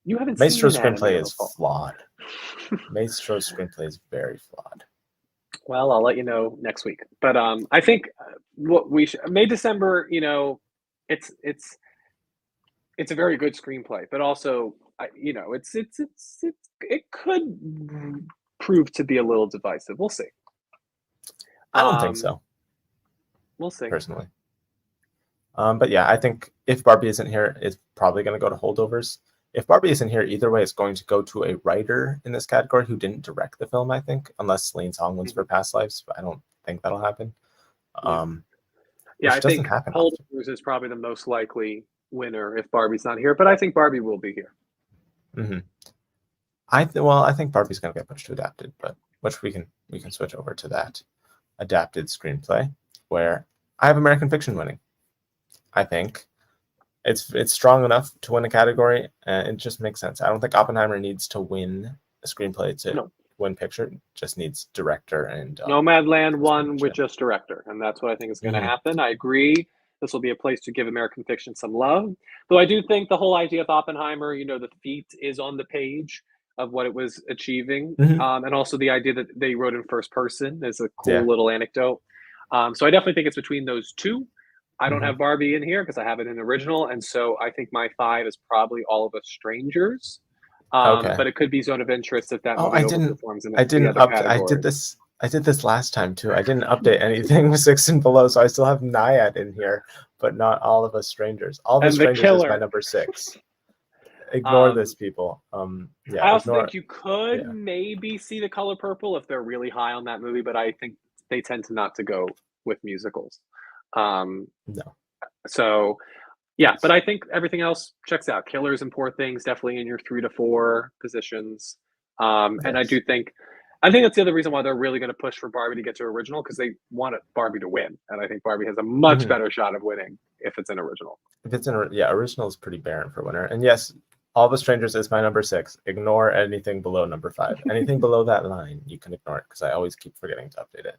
You haven't Maestro's seen screenplay is flawed. Maestro's screenplay is very flawed. Well, I'll let you know next week. But I think what we should May December, it's a very good screenplay, but also it could prove to be a little divisive. We'll see. I don't think so, We'll see. personally. But yeah, I think if Barbie isn't here, it's probably going to go to holdovers. If Barbie isn't here, either way, it's going to go to a writer in this category who didn't direct the film, I think, unless Celine Song wins for Past Lives. But I don't think that'll happen. Yeah, I which doesn't think happen often. holdovers is probably the most likely winner if Barbie's not here, but I think Barbie will be here. Mm-hmm. I think Barbie's going to get pushed to adapted, but which we can switch over to that adapted screenplay, where I have American Fiction winning. I think it's strong enough to win a category, and it just makes sense. I don't think Oppenheimer needs to win a screenplay to win picture. It just needs director and Nomadland won with just director, and that's what I think is going to happen. I agree. This will be a place to give American Fiction some love. Though I do think the whole idea of Oppenheimer, the feat is on the page of what it was achieving. And also the idea that they wrote in first person is a cool little anecdote. So I definitely think it's between those two. I don't have Barbie in here because I have it in original. And so I think my 5 is probably All of Us Strangers. But it could be Zone of Interest if that movie overperforms in the other category. I did this last time too. I didn't update anything with 6 and below, so I still have Naiad in here, but not All of Us Strangers. All of Us Strangers is my number 6. Ignore this, people. I also think you could maybe see The Color Purple if they're really high on that movie, but I think they tend to not to go with musicals. No. So, yeah, but I think everything else checks out. Killers and Poor Things definitely in your 3 to 4 positions. And I think that's the other reason why they're really going to push for Barbie to get to original, because they want Barbie to win, and I think Barbie has a much better shot of winning if it's an original. If it's original is pretty barren for winner. And yes, All of Us Strangers is my number 6. Ignore anything below number 5. Anything below that line, you can ignore it because I always keep forgetting to update it.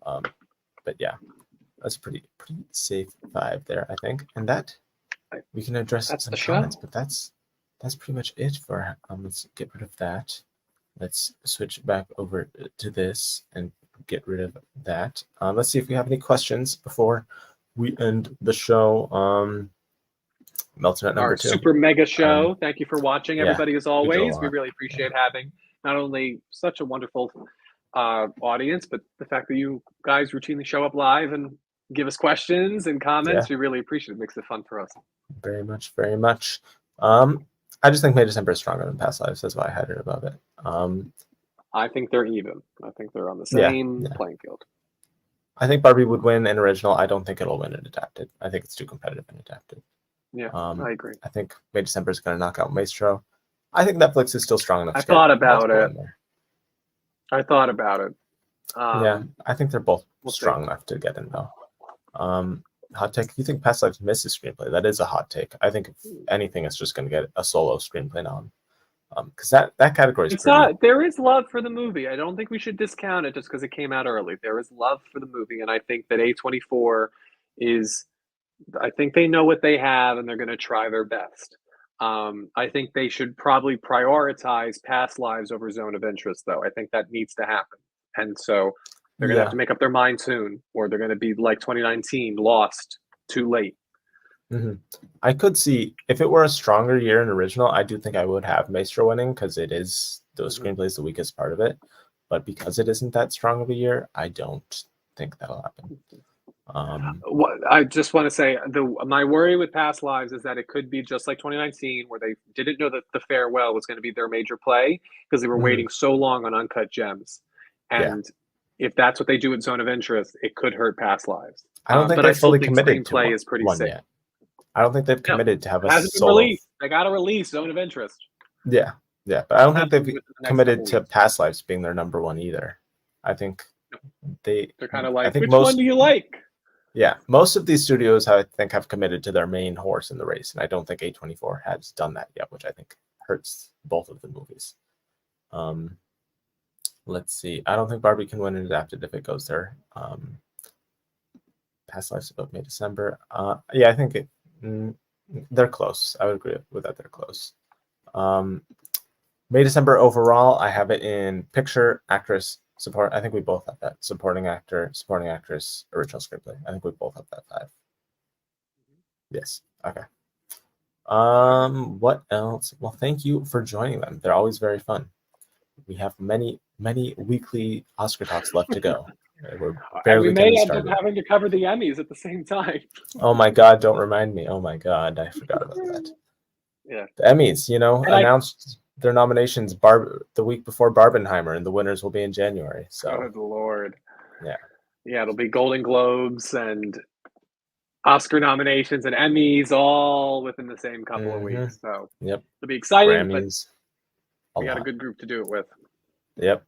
But yeah, that's a pretty safe 5 there, I think. And that we can address some comments, but that's pretty much it for. Let's get rid of that. Let's switch back over to this and get rid of that. Let's see if we have any questions before we end the show. Melton at number 2. Super mega show. Thank you for watching, everybody, as always. We really appreciate having not only such a wonderful audience, but the fact that you guys routinely show up live and give us questions and comments. We really appreciate it. It makes it fun for us. Very much, very much. I just think May December is stronger than Past Lives. That's why I had it above it. I think they're even. I think they're on the same playing field. I think Barbie would win in original. I don't think it'll win in adapted. I think it's too competitive in adapted. Yeah, I agree. I think May December is going to knock out Maestro. I think Netflix is still strong enough. I thought about it. Yeah, I think they're both strong enough to get in though. Hot take. You think Past Lives misses screenplay? That is a hot take. I think if anything, it's just going to get a solo screenplay on. Because that category is there is love for the movie. I don't think we should discount it just because it came out early. There is love for the movie, and I think that A24 I think they know what they have, and they're going to try their best. I think they should probably prioritize Past Lives over Zone of Interest, though. I think that needs to happen. And so they're going to have to make up their mind soon, or they're going to be like 2019, lost too late. I could see, if it were a stronger year in original, I do think I would have Maestro winning, because it is, the screenplay is the weakest part of it. But because it isn't that strong of a year, I don't think that'll happen. I just want to say, my worry with Past Lives is that it could be just like 2019, where they didn't know that The Farewell was going to be their major play because they were waiting so long on Uncut Gems. And if that's what they do with Zone of Interest, it could hurt Past Lives. I don't think they're fully committed to Screenplay is pretty safe. Yet. I don't think they've committed to have a hasn't solo. been released. They got to release Zone of Interest. Yeah, but I don't think they've committed to Past Lives being their number 1 either. I think they're kind of like, which one do you like? Yeah, most of these studios, I think, have committed to their main horse in the race, and I don't think A24 has done that yet, which I think hurts both of the movies. Let's see. I don't think Barbie can win an adapted if it goes there. Past Lives above May December. I think they're close. I would agree with that. They're close. May December overall, I have it in picture, actress, support. I think we both have that. Supporting actor, supporting actress, original screenplay. I think we both have that 5. Yes. Okay. What else? Well, thank you for joining them. They're always very fun. We have many many weekly Oscar talks left to go. We're And we barely may getting end up started. having to cover the Emmys at the same time. Oh my God, don't remind me. Oh my God, I forgot about that. Yeah. The Emmys, And announced their nominations the week before Barbenheimer, and the winners will be in January. So, good Lord. yeah. Yeah, it'll be Golden Globes and Oscar nominations and Emmys all within the same couple of weeks. So Yep. it'll be exciting, Grammys. but we got a good group to do it with. Yep.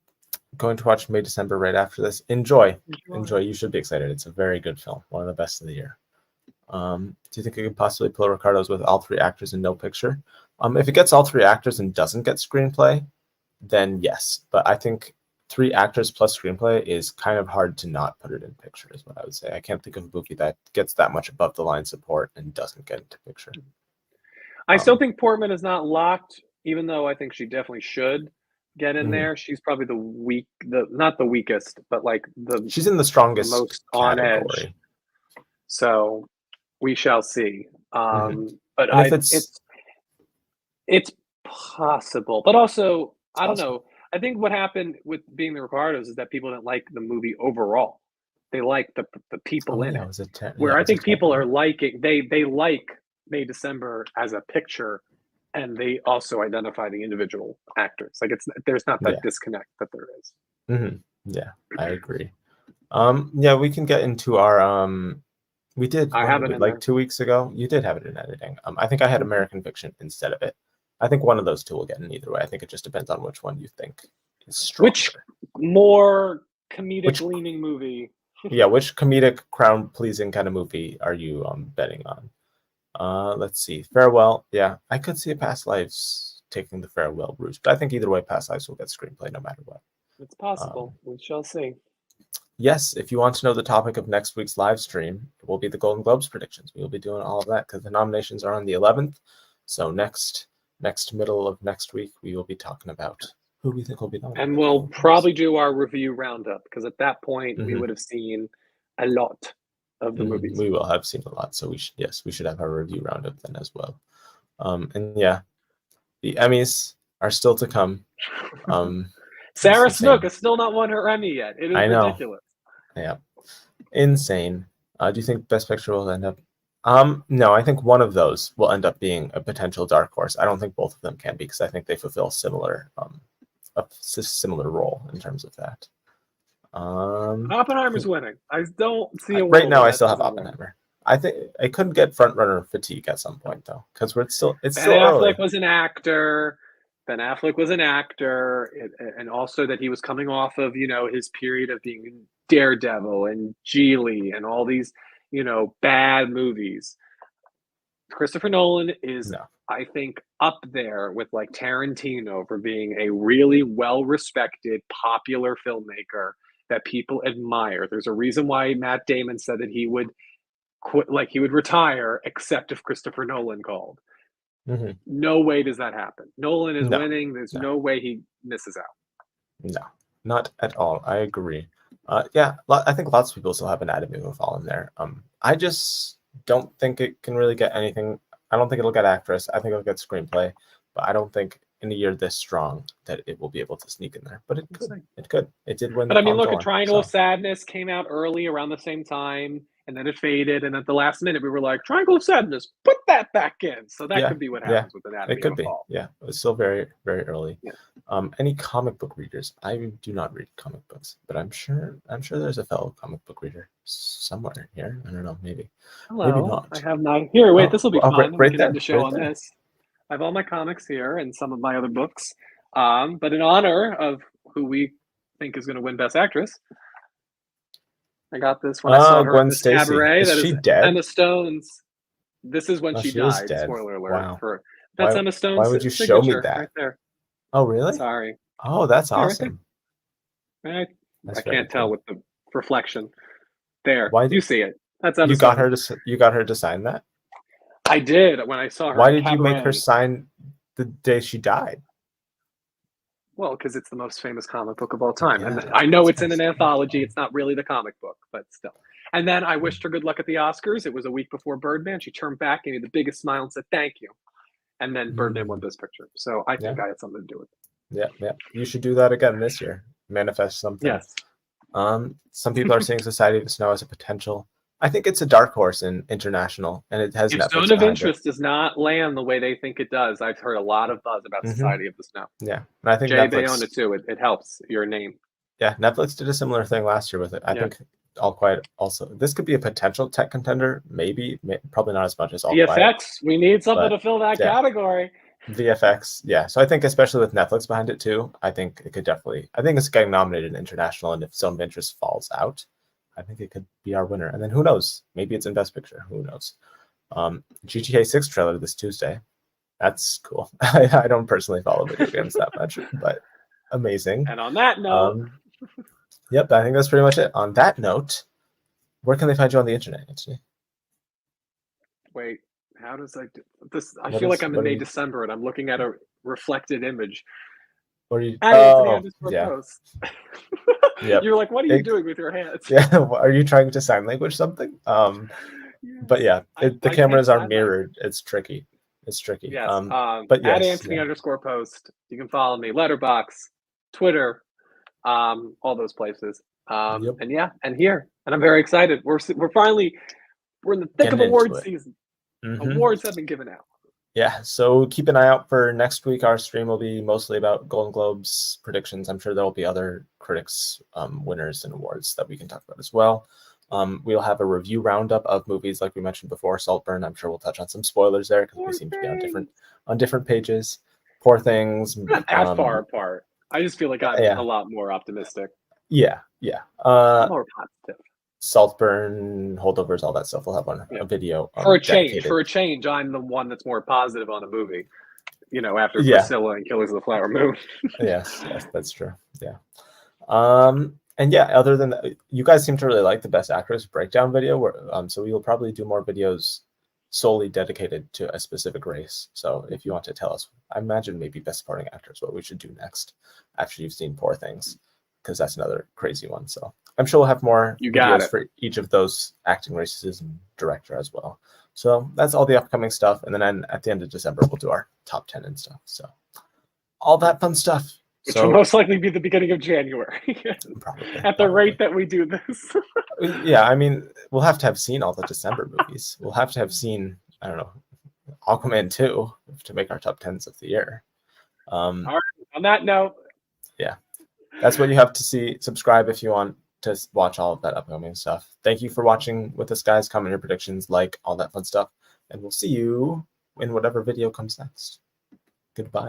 Going to watch May, December right after this. Enjoy. You should be excited. It's a very good film. One of the best of the year. Do you think it could possibly pull Ricardo's with all 3 actors and no picture? If it gets all 3 actors and doesn't get screenplay, then yes. But I think 3 actors plus screenplay is kind of hard to not put it in picture, is what I would say. I can't think of a movie that gets that much above the line support and doesn't get into picture. I still think Portman is not locked, even though I think she definitely should get in there. She's probably not the weakest, but like she's in the strongest most category. on edge. So we shall see. But it's possible. But also, I don't know. I think what happened with Being the Ricardos is that people didn't like the movie overall. They like the people in it. Where I think people are liking they like May December as a picture, and they also identify the individual actors. Like there's not that disconnect that there is. Yeah, I agree. Yeah, we can get into our we did I have it like 2 weeks ago. You did have it in editing. I think I had American Fiction instead of it. I think one of those 2 will get in either way. I think it just depends on which one you think is stronger. Which more comedic leaning movie? Yeah, which comedic crowd pleasing kind of movie are you betting on? Let's see. Farewell. Yeah, I could see a Past Lives taking the farewell route, but I think either way, Past Lives will get screenplay no matter what. It's possible. We shall see. Yes, if you want to know the topic of next week's live stream, it will be the Golden Globes predictions. We will be doing all of that because the nominations are on the 11th. So next middle of next week, we will be talking about who we think will be nominated. And we'll probably do our review roundup because at that point we would have seen a lot of the movies. We will have seen a lot, so we should have our review roundup then as well. And yeah, the Emmys are still to come. Sarah Snook has still not won her Emmy yet. It is ridiculous. Yeah, insane. Do you think Best Picture will end up? No, I think one of those will end up being a potential dark horse. I don't think both of them can be because I think they fulfill a similar role in terms of that. Oppenheimer's winning. I don't see a right now. I still have Oppenheimer. I think I couldn't get front runner fatigue at some point though, because it's still Ben early. Affleck was an actor. Ben Affleck was an actor, and also that he was coming off of his period of being in Daredevil and Geely and all these bad movies. Christopher Nolan is, I think, up there with like Tarantino for being a really well-respected, popular filmmaker that people admire. There's a reason why Matt Damon said that he would quit, like he would retire, except if Christopher Nolan called. No way does that happen. Nolan is winning. There's no way he misses out. No, not at all. I agree. Yeah, I think lots of people still have Anatomy of a Fall in there. I just don't think it can really get anything. I don't think it'll get actress. I think it'll get screenplay, but I don't think in a year this strong that it will be able to sneak in there. But it could. It could. It did win. But I mean, look, A Triangle of Sadness came out early around the same time, and then it faded. And at the last minute, we were like, Triangle of Sadness, put that back in. So that could be what happens with Anatomy of a Fall. Yeah, it's still very, very early. Any comic book readers? I do not read comic books, but I'm sure there's a fellow comic book reader somewhere in here. I don't know, maybe. Hello. Maybe not. I have my here. Wait, this will be fun. Right we can there, end the show on this. I have all my comics here and some of my other books. But in honor of who we think is going to win Best Actress, I got this when I saw her in this cabaret. Is she dead? Emma Stone's. This is when she died. Spoiler alert. Wow. That's Emma Stone's. Why would you show me that? Right there. Oh, really? Sorry. Oh, that's awesome. I can't tell with the reflection. There. You see it. That's Emma You got her to sign that? I did when I saw her. Why did you make her sign the day she died? Well, because it's the most famous comic book of all time. And I know it's in an anthology. It's not really the comic book, but still. And then I wished her good luck at the Oscars. It was a week before Birdman. She turned back, gave me the biggest smile and said, thank you. And then Birdman won Best Picture. So I think I had something to do with it. Yeah. You should do that again this year. manifest something. Yes. Some people are seeing Society of the Snow as a potential. I think it's a dark horse in international, and it has If Netflix Zone of behind Interest does not land the way they think it does, I've heard a lot of buzz about it. Society of the Snow. Yeah, and I think Jay Netflix. Bayona too. It helps your name. Yeah, Netflix did a similar thing last year with it. I Yeah. think All Quiet also. This could be a potential tech contender, maybe, probably not as much as All Quiet. VFX, we need something but, to fill that yeah. category. VFX, yeah. So I think especially with Netflix behind it too, I think it could definitely. I think it's getting nominated in international, and if Zone of Interest falls out, I think it could be our winner. And then who knows? Maybe it's in Best Picture. Who knows? GTA 6 trailer this Tuesday. That's cool. I don't personally follow video games that much, but amazing. And on that note, yep, I think that's pretty much it. On that note, where can they find you on the internet, Anthony? Wait, how does I do this? I feel like I'm in May, December, and I'm looking at a reflected image. What are you? Post. Yep. You're like, what are you doing with your hands? Yeah, are you trying to sign language something? Yes. But yeah, the cameras are mirrored. It's tricky. It's tricky. Yes. But yes, at Anthony_post. You can follow me. Letterbox, Twitter, all those places. Yep. And yeah, and here, and I'm very excited. We're in the thick of awards season. Awards have been given out. Yeah, so keep an eye out for next week. Our stream will be mostly about Golden Globes predictions. I'm sure there will be other critics, winners, and awards that we can talk about as well. We'll have a review roundup of movies like we mentioned before, Saltburn. I'm sure we'll touch on some spoilers there because we seem to be on different pages. Poor Things. Not that far apart. I just feel like I'm a lot more optimistic. Yeah. More positive. Saltburn, Holdovers, all that stuff. We'll have a video for a change. For a change, I'm the one that's more positive on a movie. After Priscilla and Killers of the Flower Moon. yes, that's true. Yeah. And yeah, other than that, you guys seem to really like the Best Actress breakdown video. So we will probably do more videos solely dedicated to a specific race. So if you want to tell us, I imagine maybe Best Supporting Actors, what we should do next after you've seen Poor Things, because that's another crazy one. So I'm sure we'll have more videos for each of those acting races and director as well. So that's all the upcoming stuff. And then at the end of December, we'll do our top 10 and stuff. So all that fun stuff. Which will most likely be the beginning of January. Probably. At the rate that we do this. Yeah, I mean, we'll have to have seen all the December movies. We'll have to have seen, I don't know, Aquaman 2 to make our top 10s of the year. All right, on that note. Yeah, that's what you have to see. Subscribe if you want to watch all of that upcoming stuff. Thank you for watching with us, guys. Comment your predictions, like all that fun stuff. And we'll see you in whatever video comes next. Goodbye.